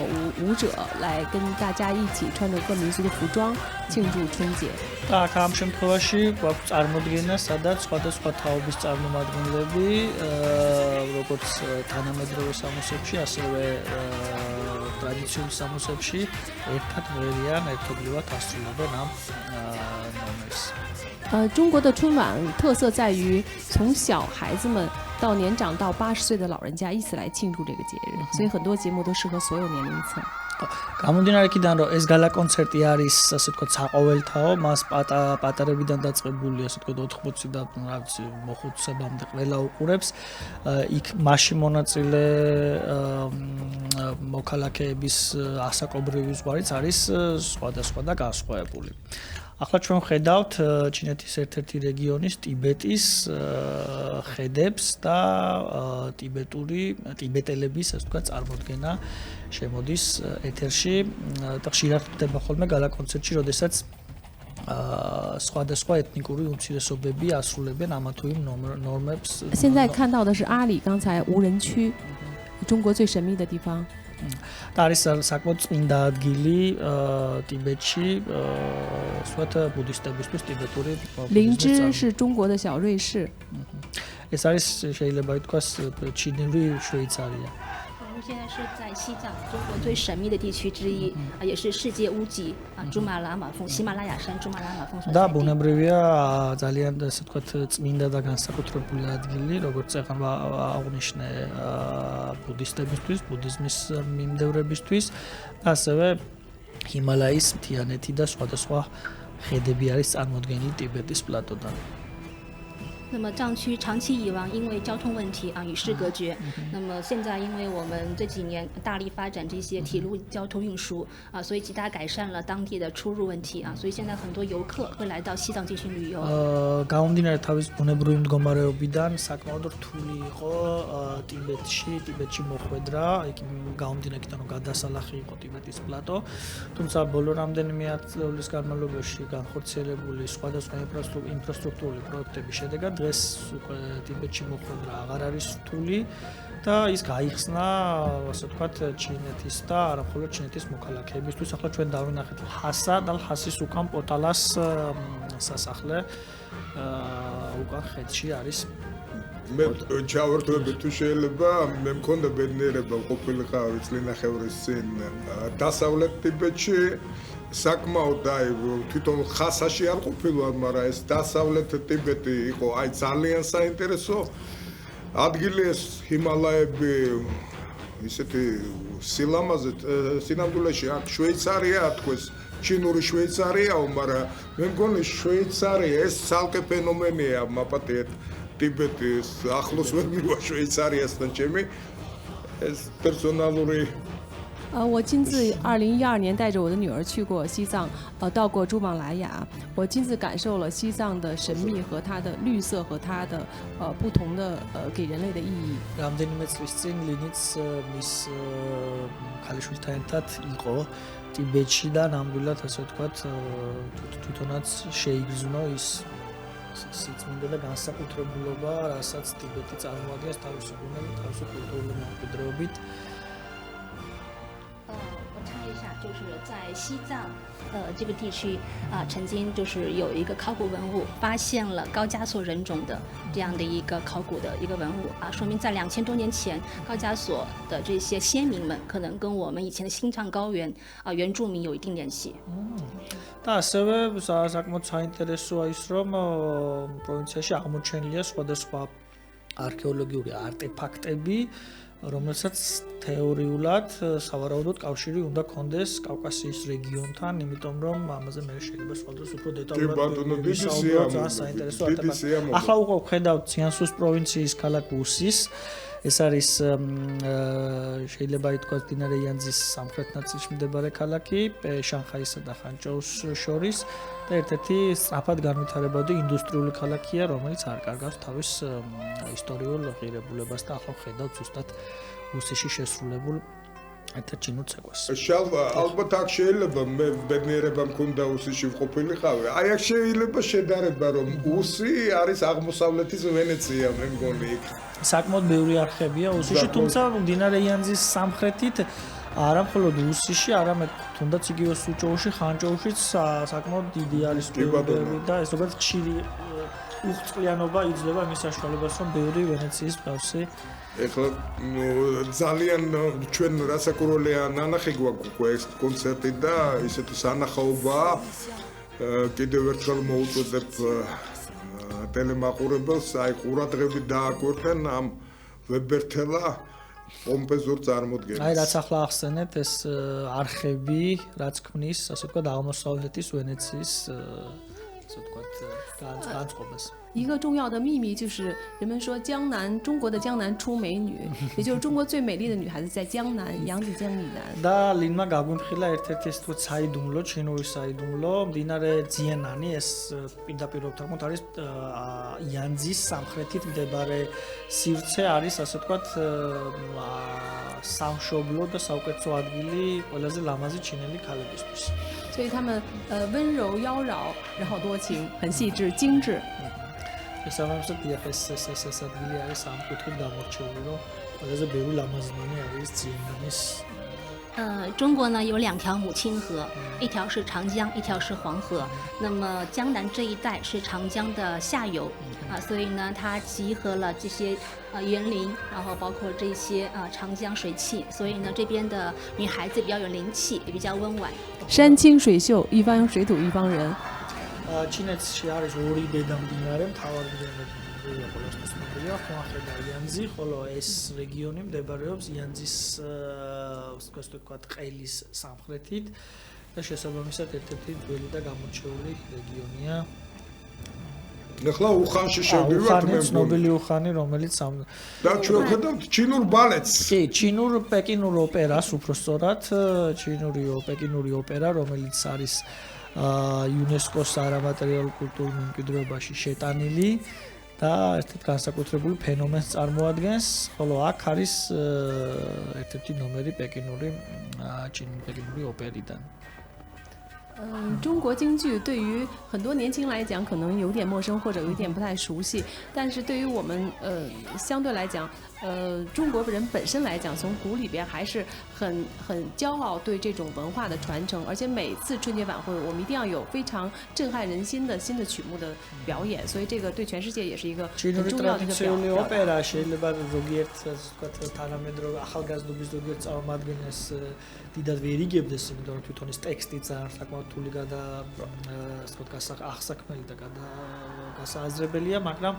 舞者来跟大家一起穿着各民族的服装庆祝春节。 აქ ამ შემთხვევაში გვაქვს წარმოდგენა, სადაც სხვადასხვა თაობის წარმომადგენლები, როგორც თანამედროვე სამოსებში, ასევე ტრადიციული სამოსებში ერთად ღერიან, ერთობლივად ასრულებენ ამ ნომერს. 中国的春晚特色在于从小孩子们到年长到80岁的老人家一起来庆祝这个节日，所以很多节目都适合所有年龄层。 გამომდინარე იქიდან, რომ ეს გალა კონცერტი არის, ასე ვთქვათ, საყოველთაო, მას პატარებიდან დაწყებული, ასე ვთქვათ, 80 და რაღაც მოხუცებამდე ყველა უყურებს. იქ მასში მონაწილე მოქალაქეების ასაკობრივი ზღვარიც არის სხვადასხვა და განსხვავებული. ახლა ჩვენ ხედავთ ჩინეთის ერთ-ერთი რეგიონის ტიბეტის ხედებს და ტიბეტელების, ასე ვთქვათ, წარმოდგენა შემოდის ეთერში და ხშირად ხდება ხოლმე გალა კონცერტში, როდესაც სხვადასხვა ეთნიკური უმცირესობები ასრულებენ ამა თუ იმ ნორმებს. 现在看到的是阿里刚才无人区，中国最神秘的地方。 და არის საკმაოდ წმინდა ადგილი ტიბეტში, სხვათ ბუდისტებისთვის ტიბეტური灵芝是中国的小瑞士。 ეს არის შეიძლება ითქვას ჩინური შვეიცარია. 我们现在是在西藏，中国最神秘的地区之一，也是世界屋脊珠穆朗玛峰、喜马拉雅山珠穆朗玛峰所在地。 და ბუნებრივია ძალიან ასე ვთქვათ წმინდა და განსაკუთრებული ადგილი, როგორც ახლა აღნიშნე ბუდისტებისთვის, ბუდიზმის მიმდევრებისთვის, ასევე ჰიმალაის მთიანეთი და სხვადასხვა ხედები არის წარმოდგენილი ტიბეტის პლატოდან. 那么藏区长期以往因为交通问题与世隔绝。那么现在因为我们这几年大力发展这些铁路交通运输所以极大改善了当地的出入问题所以现在很多游客会来到西藏进行旅游。გამომდინარე თავის ბუნებრივი მდგომარეობიდან საკმაოდ რთული იყო ტიბეტში მოხვედრა, იქ გამომდინარე იქიდან რომ გადასალახი იყო ტიბეტის პლატო, თუმცა ბოლო რამდენიმე ათწლეულის განმავლობაში განხორციელებული სხვადასხვა ინფრასტრუქტურული პროექტების შედეგად დღეს უკვე ტიბეტში მოხვედრა აღარ არის რთული და ის გაიხსნა, ასე ვთქვათ, ჩინეთის და არა მხოლოდ ჩინეთის მოქალაქეებისთვის. ახლა ჩვენ დავინახეთ ლჰასა და ლჰასის უკან პოტალას სასახლე უკან ხედში არის. მე ჩავერთვები თუ შეიძლება მე მქონდა ბედნიერება ყოფილიყავი წლინახევრის წინ დასავლეთ ტიბეტში საკმაოდ თვითონ ხასაში არ ყოფილვარ, მაგრამ ეს დასავლეთ ტიბეტი იყო ძალიან საინტერესო ადგილი ეს ჰიმალაები ისეთი სინამდვილეში აქ შვეიცარია თქოს ჩინური შვეიცარიაო, მაგრამ მე მგონი შვეიცარია ეს ცალკე ფენომენია მაპატიეთ ტიბეტის ახლოს ვერ მივა შვეიცარიასთან ჩემი ეს პერსონალური我亲自2012年带着我的女儿去过西藏，到过珠穆朗玛，我亲自感受了西藏的神秘和它的绿色和它的不同的给人类的意义。რამდენიმე წლის წინ ლინიც მის ქალიშვილთან ერთად იყო ტიბეტში და ნამდვილად ასე ვთქვათ თვითონაც შეიგრძნო ის სიწმინდე და განსაკუთრებულობა, რასაც ტიბეტი წარმოადგენს თავისი ბუნებით, თავისი კულტურული მემკვიდრეობით. 就是在西藏这个地区曾经就是有一个考古文物发现了高加索人种的这样的一个考古的一个文物说明在2000多年前高加索的这些先民们可能跟我们以前的青藏高原原住民有一定联系。და ასევე საკმაოდ საინტერესოა ის რომ პროვინციაში აღმოჩენილია სხვადასხვა არქეოლოგიური არტეფაქტები რომელსაც თეორიულად სავარაუდოდ კავშირი უნდა კონდეს კავკასიის რეგიონთან, იმიტომ რომ ამაზე მე შეიძლება სხვადასხვა უფრო დეტალურად ვისაუბროთ, ძალიან საინტერესო არტეფაქტი. ახლა უკვე ვხედავთ ციანსუს პროვინციის ქალაქ უსის. ეს არის შეიძლება ითქვას მდინარე იანძის სამხრეთ ნაწილში მდებარე ქალაქი, შანხაისა და ხანჭოუს შორის და ერთ-ერთი სწრაფად განვითარებადი ინდუსტრიული ქალაქია, რომელიც არ კარგავს თავის ისტორიულ ღირებულებას და ახლა ვხედავთ ზუსტად უსიში შესრულებულ ერთ ჩინურ ცეკვას. ალბათ აქ შეიძლება მე ბედნიერება მქონდა უსიში ვყოფილიყავი. აი აქ შეიძლება შედარება რომ უსი არის აღმოსავლეთის ვენეცია მე მგონი იქ. საკმაოდ ბევრი არხებია უსიში, თუმცა მდინარე იანძის სამხრეთით არა მხოლოდ უსიში, არამედ თუნდაც იგივე სუჭოუში, ხანჭოუშიც საკმაოდ დიდი არის ბევრი და ეს ზოგადად ხშირი უხწყლიანობა იძლევა იმის საშუალებას, რომ ბევრი ვენეციის მსგავსი ეხლა ძალიან ჩვენ რასაკურველია ნანახი გვაქვს უკვე ეს კონცერტი და ისეთი სანახაობაა კიდევ ერთხელ მოუწოდებ ტელემაყურებელს აი ყურადღებით დააკვირდნენ ამ ვებერთელა პომპეზურ წარმოდგენას. აი რაც ახლა ახსენეთ ეს არხები, რაც ქმნის, ასე ვთქვათ, აღმოსავლეთის ვენეციის ასე ვთქვათ, განწყობას. 一个重要的秘密就是人们说中国的江南出美女，也就是中国最美丽的女孩子在江南，扬子江以南。და ლინმა გაგვიმხილა ერთ-ერთი ეს თქო საიდუმლო, ჩინური საიდუმლო, მდინარე ძიენანი ეს პირდაპირ თქო არის იანძის სამხრეთით მდებარე სივრცე არის ასე ვთქვათ სამშობლო და საუკეთესო ადგილი ყველაზე ლამაზი ჩინელი ქალებისთვის. 所以他们温柔妖娆，然后多情，很细致精致。 ეს ამასაც ეს ადგილი არის სამკუთხედ გამორჩეული, რომ ყველაზე ბევრი ლამაზნანი არის ძიენანის. 中国呢有2条母亲河，一条是长江，一条是黄河。那么江南这一带是长江的下游所以呢它集合了这些园林，然后包括这些长江水汽，所以呢这边的女孩子比较有灵气，也比较温婉。山清水秀，一方水土一方人。 ჩინეთში არის ორი დედამდინარე, მთავარი მდინარე ყოველთვის მოგვია ხუანხე და იანძი, ხოლო ეს რეგიონი მდებარეობს იანძის ასე ვთქვათ ყელის სამხრეთით და შესაბამისად ერთ-ერთი ძველი და გამორჩეული რეგიონია ახლა უხანში შევდივართ მე ცნობილი უხანი, რომელიც და ჩვენ ვხედავთ ჩინურ ბალეტს. კი, ჩინურ პეკინურ ოპერას, უпростоრად, პეკინური ოპერა, რომელიც არის იუნესკოს არამატერიალურ კულტურულ მემკვიდრეობაში შეტანილი და ერთ-ერთ განსაკუთრებული ფენომენს წარმოადგენს, ხოლო აქ არის ერთ-ერთი ნომერი პეკინური ოპერიდან. 中国京剧对于很多年轻来讲可能有点陌生或者有点不太熟悉，但是对于我们相对来讲，中国人本身来讲，从骨里边还是很骄傲对这种文化的传承，而且每次春节晚会我们一定要有非常震撼人心的新的曲目的表演，所以这个对全世界也是一个很重要的一个表达。 ოპერა შეიძლება ზოგიერთ ვთქვათ თანამედროვე ახალგაზრდობის ზოგიერთ წარმომადგენელს დიდად ვერ იგებდეს, იმიტომ რომ თვითონ ეს ტექსტი ძალიან საკმაოდ რთული აღსაქმელი და გასააზრებელია, მაგრამ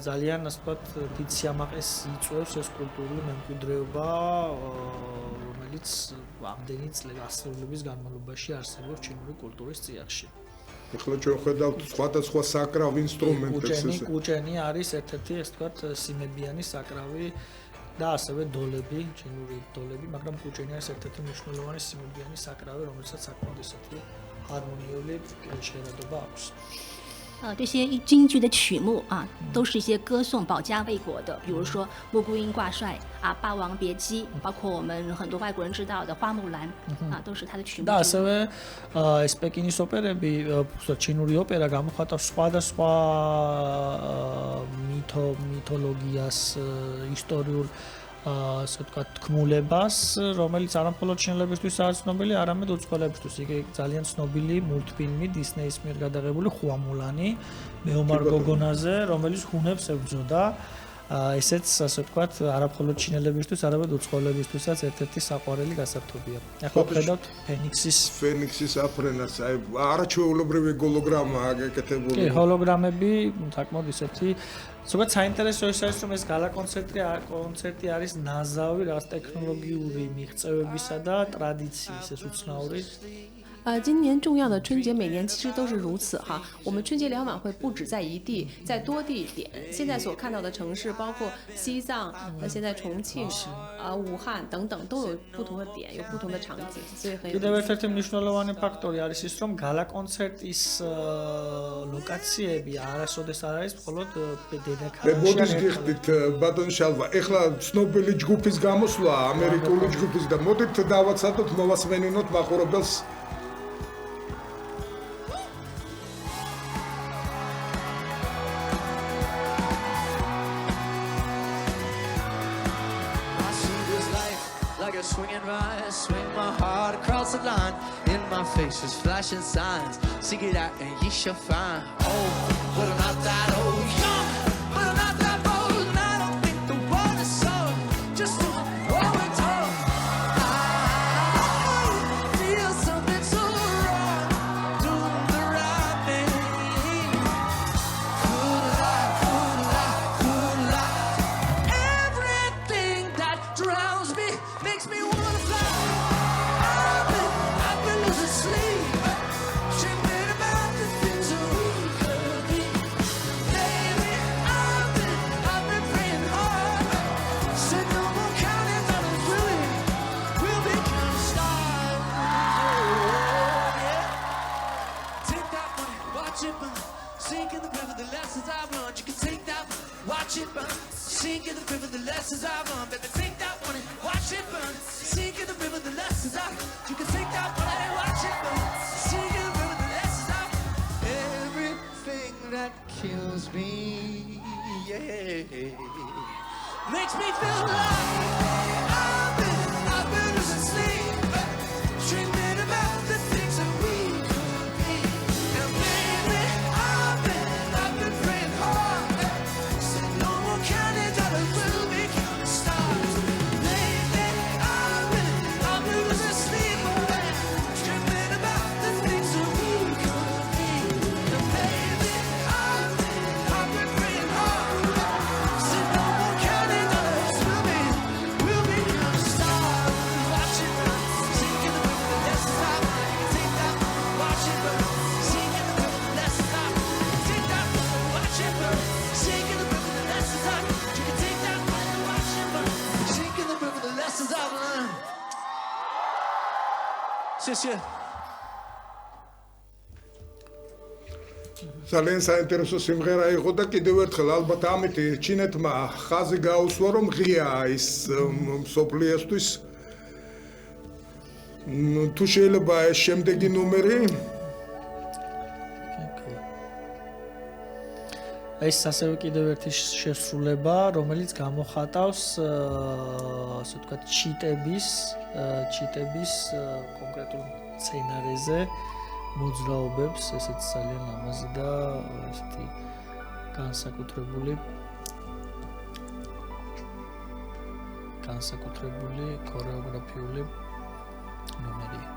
ძალიან ასე ვთქვათ დიდ სიამაყეს იწვევს ეს კულტურული მემკვიდრეობა, რომელიც ამდენი ასეულების განმავლობაში არსებობს ჩინური კულტურის წიაღში. ახლა ჩვენ ხედავთ სხვადასხვა საკრავ ინსტრუმენტებს. კუჭენი არის ერთ-ერთი ასე ვთქვათ სიმებიანი საკრავი და ასევე დოლები, ჩინური დოლები, მაგრამ კუჭენი არის ერთ-ერთი მნიშვნელოვანი სიმებიანი საკრავი, რომელსაც საკმაოდ ისეთი ჰარმონიული ჟღერადობა აქვს. 这些京剧的曲目啊，都是一些歌颂保家卫国的，比如说《穆桂英挂帅》啊，《霸王别姬》，包括我们很多外国人知道的《花木兰》啊，都是他的曲目。და ასევე ეს პეკინის ოპერები, ჩინური ოპერა გამოხატავს სხვადასხვა მითოლოგიას, ისტორიულ ასე ვთქვათ, თქმულებას, რომელიც არამხოლოდ ჩინელებისთვის არის ცნობილი, არამედ უცხოელებისთვის. იგი ძალიან ცნობილი მულტფილმი დისნეის მიერ გადაღებული ხუამულანი, მეომარ გოგონაზე, რომელიც ჰუნებს ებრძოდა. ესეც ასე ვთქვათ, არამხოლოდ ჩინელებისთვის, არამედ უცხოელებისთვისაც ერთ-ერთი საყვარელი გასართობია. ახლა ვხედავთ ფენიქსის აფრენას, აი არაჩვეულებრივი ჰოლოგრამაა გეკეთებული. კი, ჰოლოგრამები, საკმაოდ ისეთი ზოგადად საინტერესო ის არის, რომ ეს გალა კონცერტი არის ნაზავი რაღაც ტექნოლოგიური მიღწევებისა და ტრადიციის ეს უცნაური. 今年重要的春节每年其实都是如此哈。我们春节联欢晚会不止在一地，在多地点。现在所看到的城市，包括西藏现在重庆武汉等等，都有不同的点，有不同的场景，所以很有。 კიდევ ერთ-ერთი მნიშვნელოვანი ფაქტორი არის ის, რომ გალა კონცერტის ლოკაციები არასოდეს არ არის მხოლოდ დედაქალაქში. მე მოდის გიხდით ბატონ შალვა, ეხლა ცნობილი ჯგუფის გამოსვლა, ამერიკული ჯგუფის და მოდით დავაცადოთ, მოვასმენინოთ მაყურებელს. Swinging right, swing my heart across the line. In my face is flashing signs. Sing it out and ye shall find. Oh, but I'm not that old. Young, but I'm not that bold. And I don't think the world is sold. Just doing what we're told. I feel something so wrong. Doing the right thing. Could I? Everything that drowns me makes me wanna fly. I've been losing sleep, dreaming about the things that we could be. Baby, I've been praying hard. Said no more counting dollars, we'll become stars. Yeah. Take that money, watch it burn. Sink in the river, the lessons I've learned. You can take that money, watch it burn. Sink in the river, the lessons I've learned. Baby, take that money, watch it burn. Sink in the river, the lessons I've learned. You can take that money, watch it burn. Sink in the river, the lessons I've learned. Everything that kills me, yeah, makes me feel alive. I've been losing sleep, dreaming about the things that we could be. And baby, I've been praying hard. Said no more counting dollars, we'll become stars. Lately, I've been losing sleep, dreaming about the things that we could be. And baby, I've been praying hard. Said no more counting dollars, we'll become stars. Watch it burn. this year. ძალიან საინტერესო სიმღერა იყო და კიდევ ერთხელ ალბათ ამით ჩინეთმა ხაზი გაუსვა რომ ღიაა ის მსოფლიოსთვის თუ შეიძლება ეს შემდეგი ნუმერი ეს ასევე კიდევ ერთი შესრულება, რომელიც გამოხატავს ასე ვთქვათ ჩიტების კონკრეტულ სცენარეზე მოძრაობებს, ესეც ძალიან ლამაზი და ესეთი განსაკუთრებული ქორეოგრაფიული ნომერია.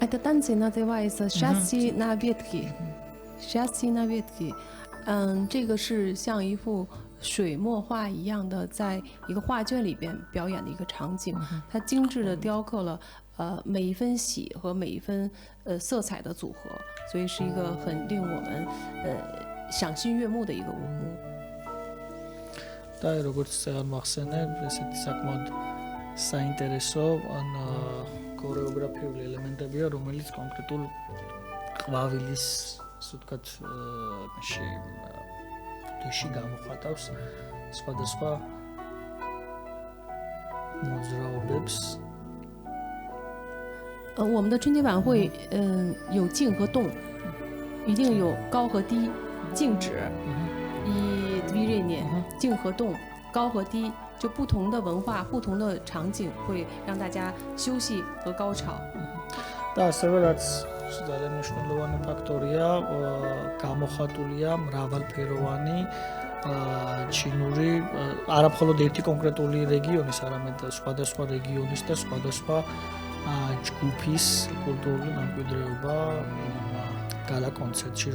Это танцы называется «Счастье на ветке». «Счастье на ветке». 这个是像一幅水墨画一样的，在一个画卷里边表演的一个场景。它精致的雕刻了每一分喜和每一分色彩的组合，所以是一个很令我们赏心悦目的一个舞目。და როგორც მახსენე, ესეთი საკმაოდ საინტერესო ან ქორეოგრაფიული ელემენტებია, რომელიც კონკრეტულ ყვავილის, ასე ვთქვათ, დიში გამოხატავს სხვადასხვა მოძრაობებს。我们的春节晚会，有静和动，一定有高和低，静止，以движение，静和动，高和低，就不同的文化、不同的场景，会让大家休息和高潮。და ასევე რაც ძალიან მნიშვნელოვანი ფაქტორია, გამოხატულია მრავალფეროვანი ჩინური, არა მხოლოდ ერთი კონკრეტული რეგიონის, არამედ სხვადასხვა რეგიონის და სხვადასხვა ჯგუფის კულტურული მემკვიდრეობა გალა კონცერტში,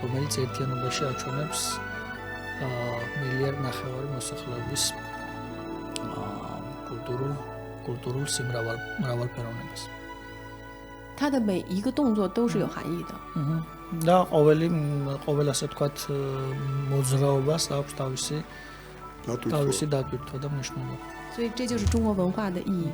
რომელიც ერთიანობაში აჩვენებს მილიარდ ნახევარი მოსახლეობის კულტურულ მრავალფეროვნებას. 它的每一个动作都是有含义的。და ყოველ ასე ვთქვათ მოძრაობას აქვს თავისი დატვირთვა და მნიშვნელობა. 所以这就是中国文化的意义。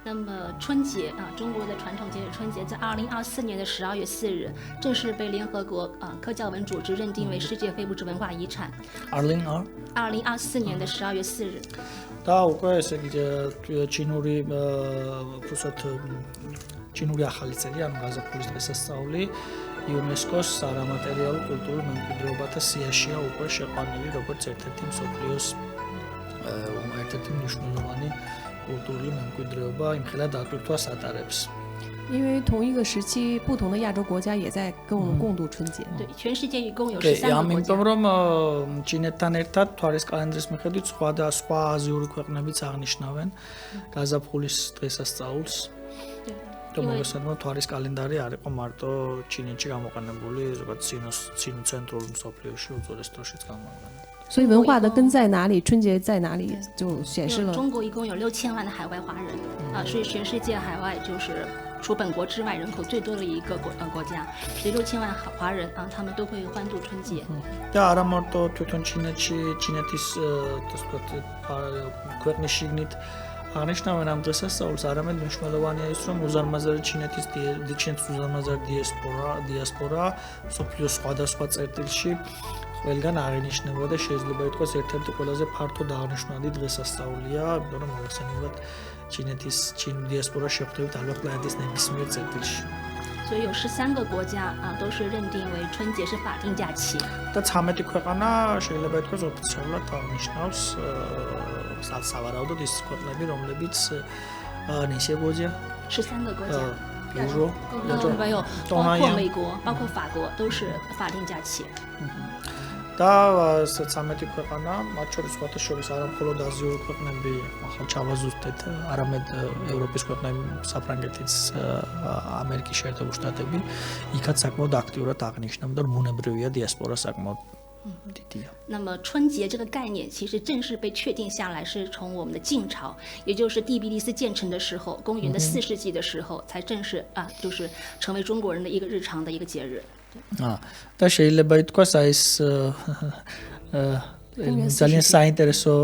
那么春节中国的传统节日春节在2024年的12月4日正式被联合国科教文组织认定为世界非物质文化遗产。2024年的12月4日。და უკვე ესე იგი ჩინური ჩინური ახალი წელი, ანუ გაზაფხულის დღესასწაული იუნესკოს არამატერიალურ კულტურულ მემკვიდრეობათა სიაშია უკვე შეყვანილი როგორც ერთ-ერთი მსოფლიოს ერთ-ერთი მნიშვნელოვანი კულტურული მემკვიდრეობა, იმხელა დატვირთვას ატარებს. 因为同一个时期，不同的亚洲国家也在跟我们共度春节。对，全世界一共有13个国家。ამიტომ რომ ჩინეთთან ერთად თვარის კალენდრის მიხედვით სხვა აზიური ქვეყნებიც აღნიშნავენ გაზაფხულის დღესასწაულს. და მოგესალმებით, თვარის კალენდარი არ იყო მარტო ჩინეთში გამოყენებული, ზოგადად ცენტრალურ მსოფლიოში უძველეს დროშიც გამოიყენება. 所以文化的根在哪里，春节在哪里，就显示了。中国一共有6000万的海外华人所以全世界海外就是除本国之外人口最多的一个国家，所以6000万华人他们都会欢度春节。და არა მარტო თვითონ ჩინეთის ქვეყნის შიგნით აღნიშნავენ ამ დღესასწაულს, არამედ მნიშვნელოვანია ის, რომ უზარმაზარი ჩინეთის უზარმაზარი დიასპორა მსოფლიოს სხვადასხვა წერტილში ყველგან აღინიშნება და შეიძლება ითქვას ერთ-ერთი ყველაზე ფართოდ აღნიშნული დღესასწაულია, იმიტომ რომ მოიხსენიებათ ჩინეთის დიასპორა შეხვდებით ალბათ პლანეტის ნებისმიერ წერტილში. 所以有13个国家都是认定为春节是法定假期。და 13 ქვეყანა შეიძლება ითქვას ოფიციალურად აღნიშნავს სავარაუდოდ ის ქვეყნები, რომლებიც ნისებოძია 13个国家。比如说没有，包括美国，包括法国都是法定假期。და 13 ქვეყანა, მათ შორის სხვათა შორის არა მხოლოდ აზიური ქვეყნები, ახალ ჩავაზუსტეთ, არამედ ევროპის ქვეყნები, საფრანგეთიც, ამერიკის შეერთებული შტატები, იქაც საკმაოდ აქტიურად აღნიშნავდა, რომ ბუნებრივია დიასპორა საკმაოდ დიდია. 那么春节这个概念其实正式被确定下来是从我们的晋朝，也就是第比利斯建成的时候，公元的4世纪的时候才正式就是成为中国人的一个日常的一个节日。და შეიძლება ითქვას აი ეს ძალიან საინტერესო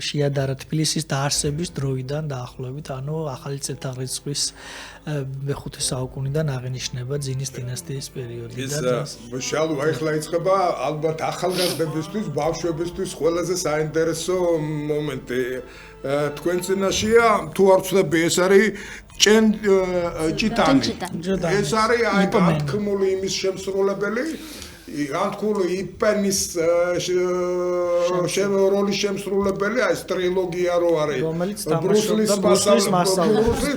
შეადარა თბილისის დაარსების დროიდან დაახლოებით, ანუ ახალი წელთაღრიცხვის მეხუთე საუკუნიდან აღინიშნება ძინის დინასტიის პერიოდიდან. შალვა ეხლა იწყება ალბათ ახალგაზრდებისთვის, ბავშვებისთვის ყველაზე საინტერესო მომენტი. თქვენ წინაშია თუ არ ვცდები ეს არის ჭიტანი. ეს არის აი განთქმული იმის შემსრულებელი ანთქული იპენის როლის შემსრულებელი აი ეს ტრილოგია რო არის ბრუსლის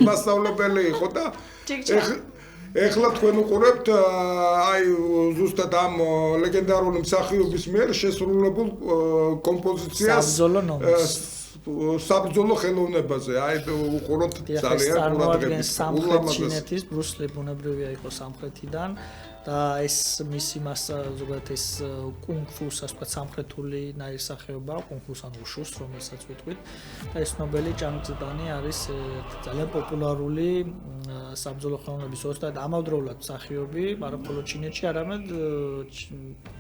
მასწავლებელი იყო და ეხლა თქვენ უყურებთ აი ზუსტად ამ ლეგენდარული მსახიობის მიერ შესრულებულ კომპოზიციას საბრძოლო ხელოვნებაზე აი უყუროთ ძალიან ყურადღებით სამხრეთ ჩინეთის ბრუსლი ბუნებრივია იყო სამხრეთიდან და ეს მისი მასა ზოგადად ეს კუნგ-ფუს ასე ვთქვათ სამხრეთული ნაირსახეობა კუნგ-ფუს ან უშუს რომელსაც ვიტყვით და ეს ნობელი ჭანგ წიტანი არის ძალიან პოპულარული საბრძოლო ხელოვნების ოსტატ ამავდროულად მსახიობი არა მხოლოდ ჩინეთში არამედ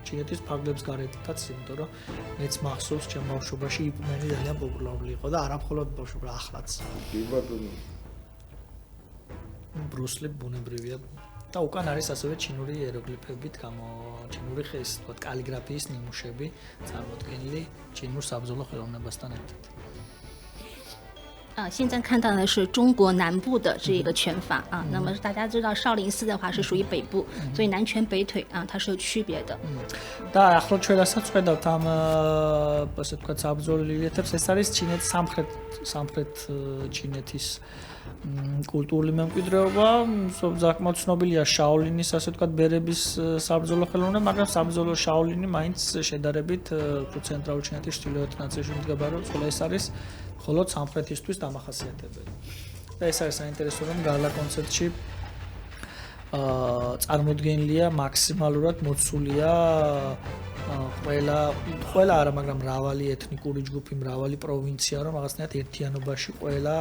ჩინეთის ფარგლებს გარეთაც იმიტომ რომ მეც მახსოვს ჩემ ბავშვობაში იპმენი ძალიან პოპულარული იყო და არა მხოლოდ ბავშვობა ახლაც ბრუსლი ბუნებრივია და უკან არის ასევე ჩინური იეროგლიფებით ჩინური ხეს, თქო, კალიგრაფიის ნიმუშები წარმოდგენილი ჩინურ საბრძოლო ხელოვნებასთან ერთად. 现在看到的是中国南部的这个拳法啊，那么大家知道少林寺的话是属于北部，所以南拳北腿啊，它是有区别的。და ახლა ჩვენ რასაც ხედავთ ამ ასე ვთქვათ საბრძოლო ლილიეთებს, ეს არის სამხრეთ ჩინეთის კულტურული მემკვიდრეობა, საკმაოდ ცნობილია შაოლინის ასე ვთქვათ ბერების საბრძოლო ხელოვნება, მაგრამ საბრძოლო შაოლინი მაინც შედარებით ცენტრალურ ჩინეთის ჩრდილოეთ ნაწილში მდებარეობს, ხოლო ეს არის მხოლოდ სამხრეთისთვის დამახასიათებელი. და ეს არის საინტერესო, რომ გალა კონცერტში წარმოდგენილია მაქსიმალურად მოცულია ყველა არა, მაგრამ მრავალი ეთნიკური ჯგუფი, მრავალი პროვინცია, რომ რაღაცნაირად ერთიანობაში ყველა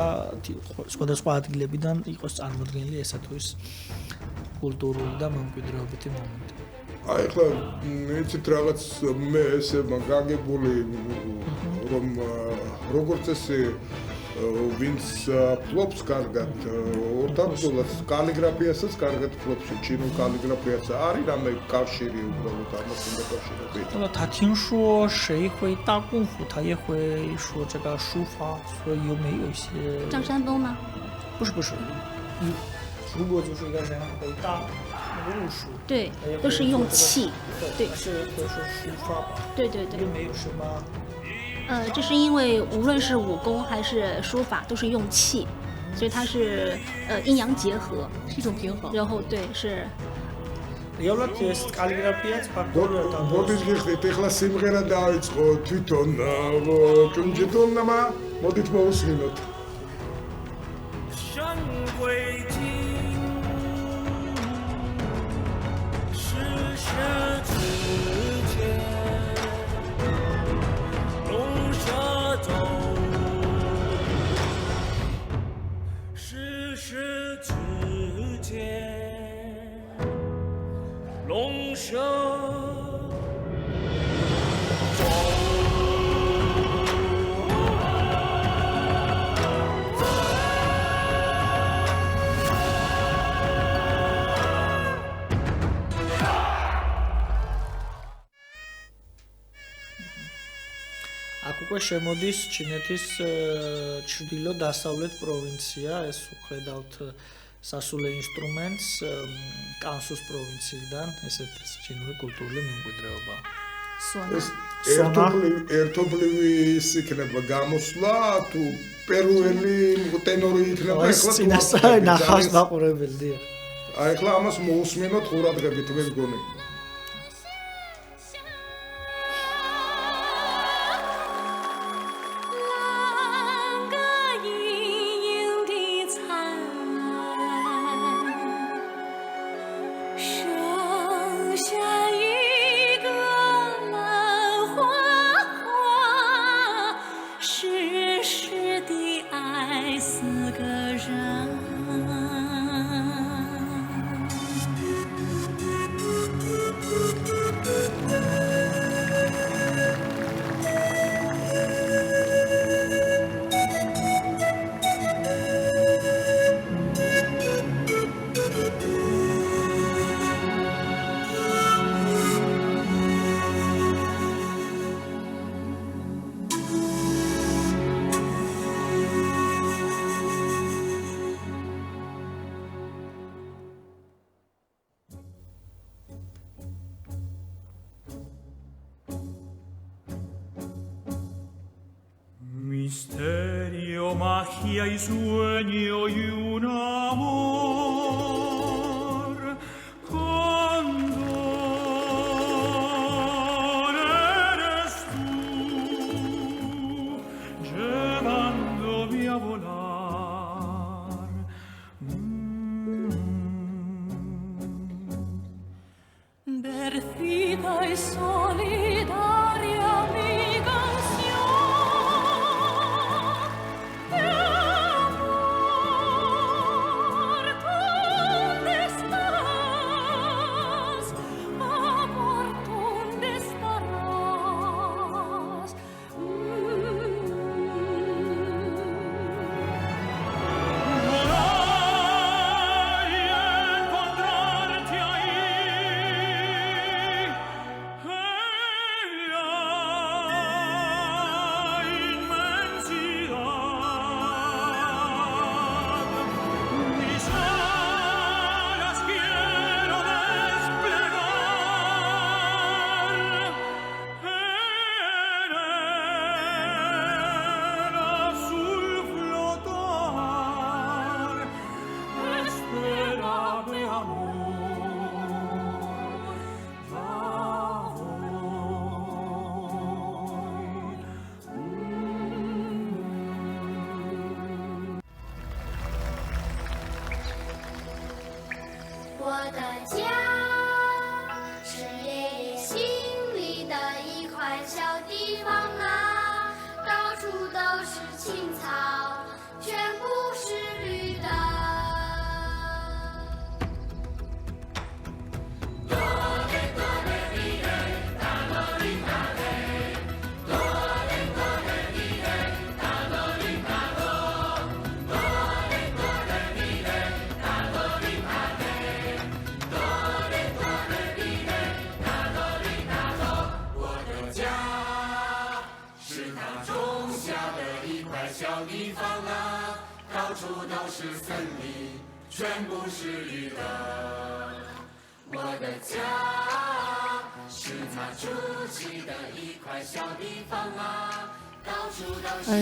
სხვადასხვა ადგილებიდან იყოს წარმოდგენილი ესა თუ ის კულტურული და მემკვიდრეობითი მომენტი. აი ხლა მეცით რაღაც მე ესე გაგებული რომ როგორც ესე ვინც ფლობს კარგად ორთაბრძოლას კალიგრაფიასაც კარგად ფლობს ჩინურ კალიგრაფიას არის რამე კავშირი უბრალოდ ამას უნდა კავშირები 他听说谁会大功夫他也会说这个书法所以有没有一些张三丰吗？不是如果就是一个人会大武术对都是用气对是会说书法吧对有没有什么这是因为无论是武功还是书法都是用气，所以它是阴阳结合，是一种平衡。然后对是。რეალურად ეს კალიგრაფიაც ფაქტობრივად მოდით გიხდით ეხლა სიმღერა დაიწყო თვითონ ჭუნჯიტონმა მოდით მოусმინოთ 山归尽是世之间龙蛇走是世之间龙蛇走აქ უკვე შემოდის ჩინეთის ჩრდილო-დასავლეთ პროვინცია, ეს უხედავთ სასულე ინსტრუმენტს კანსუს პროვინციიდან, ესეთ ჩინური კულტურული მემკვიდრეობა. ერთობლივი ის იქნება გამოსვლა თუ პერუელი ტენორი იქნება ეხლა წინასწარ ნახავს მაყურებელი. აი ეხლა ამას მოусმინოთ ყურადღებით მე მგონი. magia y sueño y un amor condor eres tú llevándome a volar. Bercita y solidaria mi canción de amor. ¿Dónde estarás? Amor, ¿dónde estarás? Volar y encontrarte ahí en la inmensidad. Mis alas quiero desplegar en el azul flotar. Espérame, amor, ya voy. 我的家是爷爷心里的一块小地方啊，到处都是青草，全部是绿的。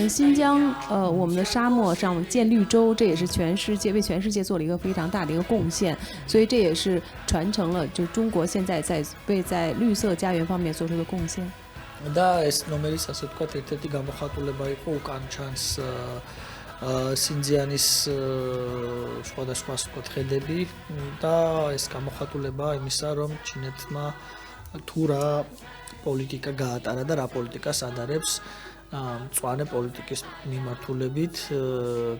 新疆我们的沙漠上建绿洲，这也是为全世界做了一个非常大的一个贡献，所以这也是传承了就中国现在在绿色家园方面做出的贡献。 და ეს ნომერის ასე ვთქვათ ერთ-ერთი გამოხატულება იყო უკან ჩანს სინძიანის სხვადასხვა ასე ვთქვათ ხედები და ეს გამოხატულება იმისა რომ ჩინეთმა თუ რა პოლიტიკა გაატარა და რა პოლიტიკას ადარებს მწვანე პოლიტიკის მიმართულებით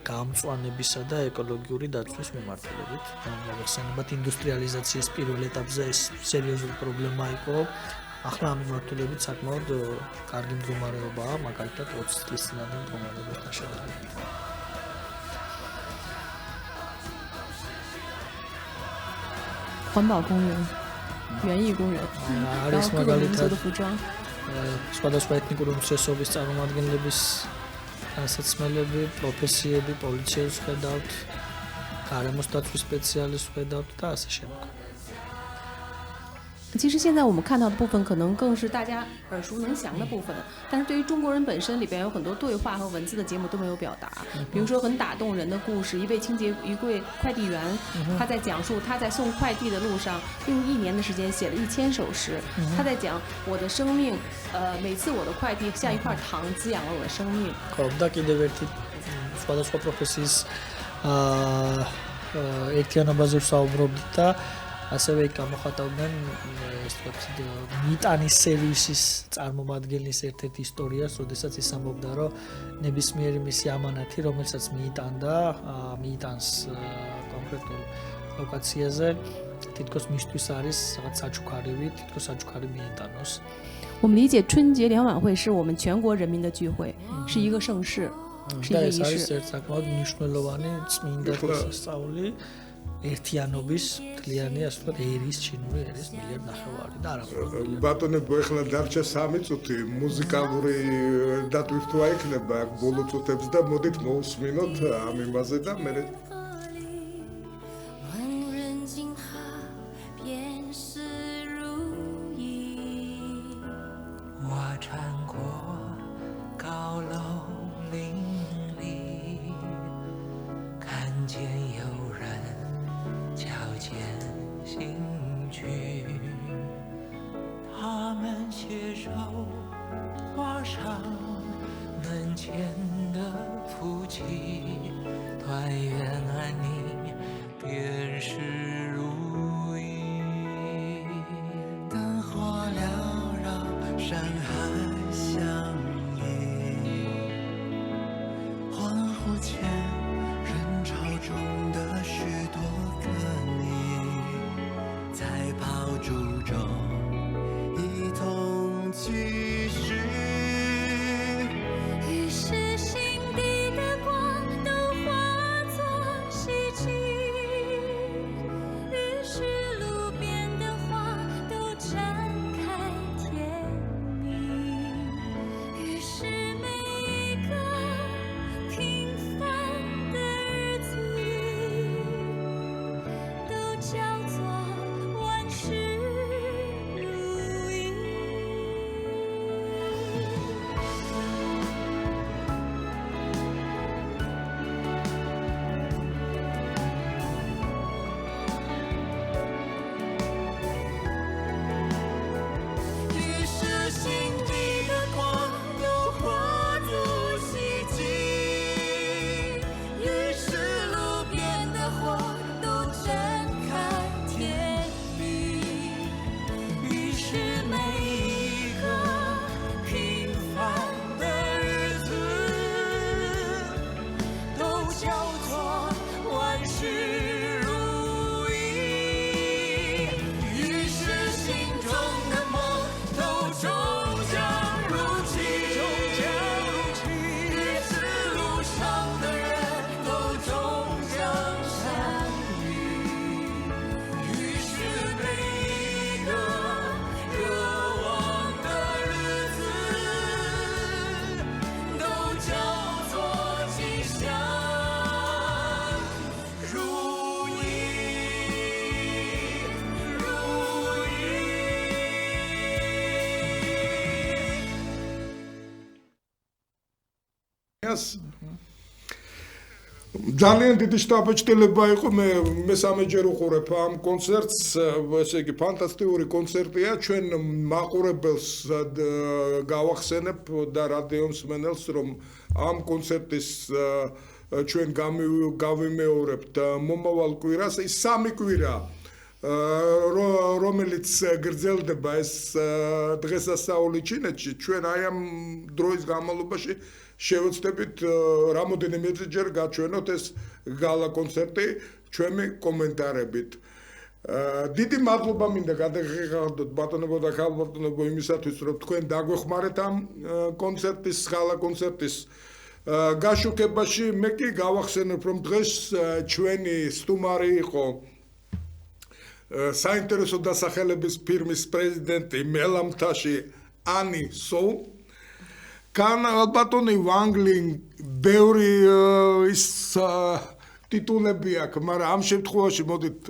გამწვანებისა და ეკოლოგიური დაცვის მიმართულებით. მოგეხსენებათ ინდუსტრიალიზაციის პირველ ეტაპზე ეს სერიოზული პრობლემა იყო. ახლა ამ მიმართულებით საკმაოდ კარგი მდგომარეობაა, მაგალითად 20 წლის წინანდელ მდგომარეობასთან შედარებით. 环保工人、园艺工人，然后各个民族的服装。 სხვადასხვა ეთნიკური უმცირესობის წარმომადგენლების განსაცმელები, პროფესიები, პოლიციელს ხედავთ, გარემოს დაცვის სპეციალისტს ხედავთ და ასე შემდეგ. 其实现在我们看到的部分可能更是大家耳熟能详的部分，但是对于中国人本身里边有很多对话和文字的节目都没有表达。比如说很打动人的故事，一位快递员，他在讲述他在送快递的路上用1年的时间写了1000首诗。他在讲我的生命，每次我的快递像一块糖滋养了我的生命。 ხო, და კიდევ ერთი სხვადასხვა პროფესიის ერთიანობაზე ვსაუბრობთ და ასევე გამოხატავდნენ ეს ვთქვათ მიტანის სერვისის წარმომადგენლის ერთ-ერთ ისტორიას, როდესაც ის ამბობდა, რომ ნებისმიერი მისი ამანათი, რომელსაც მიიტანს კონკრეტულ ლოკაციაზე, თითქოს მისთვის არის რაღაც საჩუქარივი, თითქოს საჩუქარი მიიტანოს. 我们理解春节联晚会是我们全国人民的聚会，是一个盛事，是一个仪式。 ეს არის საკმაოდ მნიშვნელოვანი წმინდა დღესასწაული. ერთიანობის მთლიანი ასე ვთქვათ ერის ჩინური ერის მილიარდ ნახევარი და არა მხოლოდ ბატონებო ეხლა დარჩა 3 წუთი მუსიკალური დატვირთვა თუ აიქნება აქ ბოლო წუთებს და მოდით მოусმინოთ ამ იმაზე და მე 我穿过高楼林立画上门前的夫妻，团圆安宁，便是如意。灯火缭绕，山海相依。恍惚间，人潮中的许多个你，在炮竹中一同继续。于是心底的光都化作希冀，于是路边的花都绽开甜蜜，于是每一个平凡的日子都叫做万事如意。于是心底的光都化作希冀，于是路边的花都绽开甜蜜，于是每一个平凡的日子都叫做万事如意，于是心中的梦都终将如期，于是路上的人都终将相遇，于是每一个渴望的日子都叫做吉祥如意，如意。ძალიან დიდი შთაბეჭდილება იყო მე მესამეჯერ უყურებ ამ კონცერტს, ესე იგი ფანტასტიკური კონცერტია, ჩვენ მაყურებელს გავახსენებ და რადიო მსმენელს, რომ ამ კონცერტის ჩვენ გავიმეორებთ მომავალ კვირას, ის სამი კვირა რომელიც გრძელდება ეს დღესასწაული ჩინეთში, ჩვენ აი ამ დროის განმავლობაში შევეცდებით რამოდენიმეჯერ გაჩვენოთ ეს გალა კონცერტი ჩვენი კომენტარებით. დიდი მადლობა მინდა გადაგიხადოთ ბატონებო და ქალბატონებო იმისათვის, რომ თქვენ დაგვეხმარეთ ამ კონცერტის, გალა კონცერტის გაშუქებაში. მე კი გავახსენებ, რომ დღეს ჩვენი სტუმარი იყო საინტერესო დასახელების ფირმის პრეზიდენტი მელამთაში ანი სოუ. კან ალბათონი ვანგლინ ბევრი ის ტიტულები აქვს, მაგრამ ამ შემთხვევაში მოდით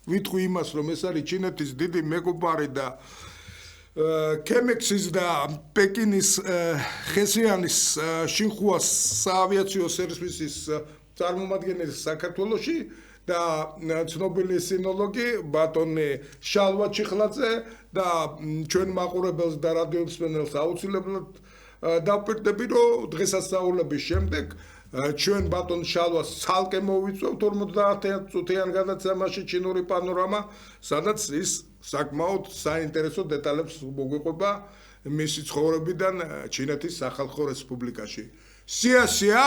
ვიტყვი იმას, რომ ეს არის ჩინეთის დიდი მეგობარი და კემექსის და პეკინის ხესიანის შინხუა საავიაციო სერვისის წარმომადგენელი საქართველოში და ცნობილი სინოლოგი ბატონი შალვა ჩიხლაძე და ჩვენ მაყურებელს და რადიო მსმენელს აუცილებლად დავპირდები, რომ დღესასწაულების შემდეგ ჩვენ ბატონ შალვას ცალკე მოვიწვევთ 50 წუთიან გადაცემაში ჩინური პანორამა, სადაც ის საკმაოდ საინტერესო დეტალებს მოგვიყვება მისი ცხოვრებიდან ჩინეთის სახალხო რესპუბლიკაში. სია,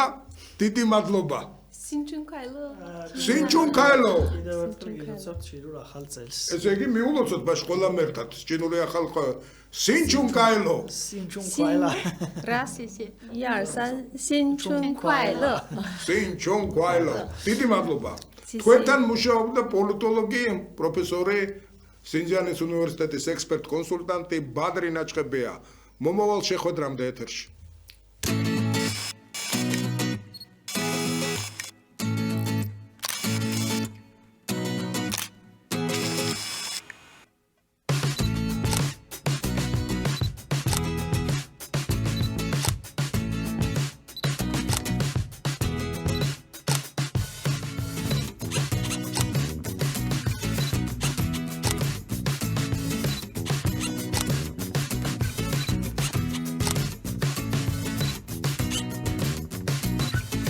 დიდი მადლობა. სინჩუნ ქაილო. კიდევ ერთხელ გილოცავთ ჩინურ ახალ წელს. ესე იგი მიულოცოთ ბაშ ყველამ ერთად ჩინური ახალ სინჩუნ ქაილო. სინჩუნ ქაილა. 1 2 3新春快乐 სინჩუნ ქაილო. დიდი მადლობა. თქვენთან მუშაობდა პოლიტოლოგი პროფესორი სინჯანის უნივერსიტეტის ექსპერტ კონსულტანტი ბადრი ნაჭყებია. მომავალ შეხვედრამდე ეთერში.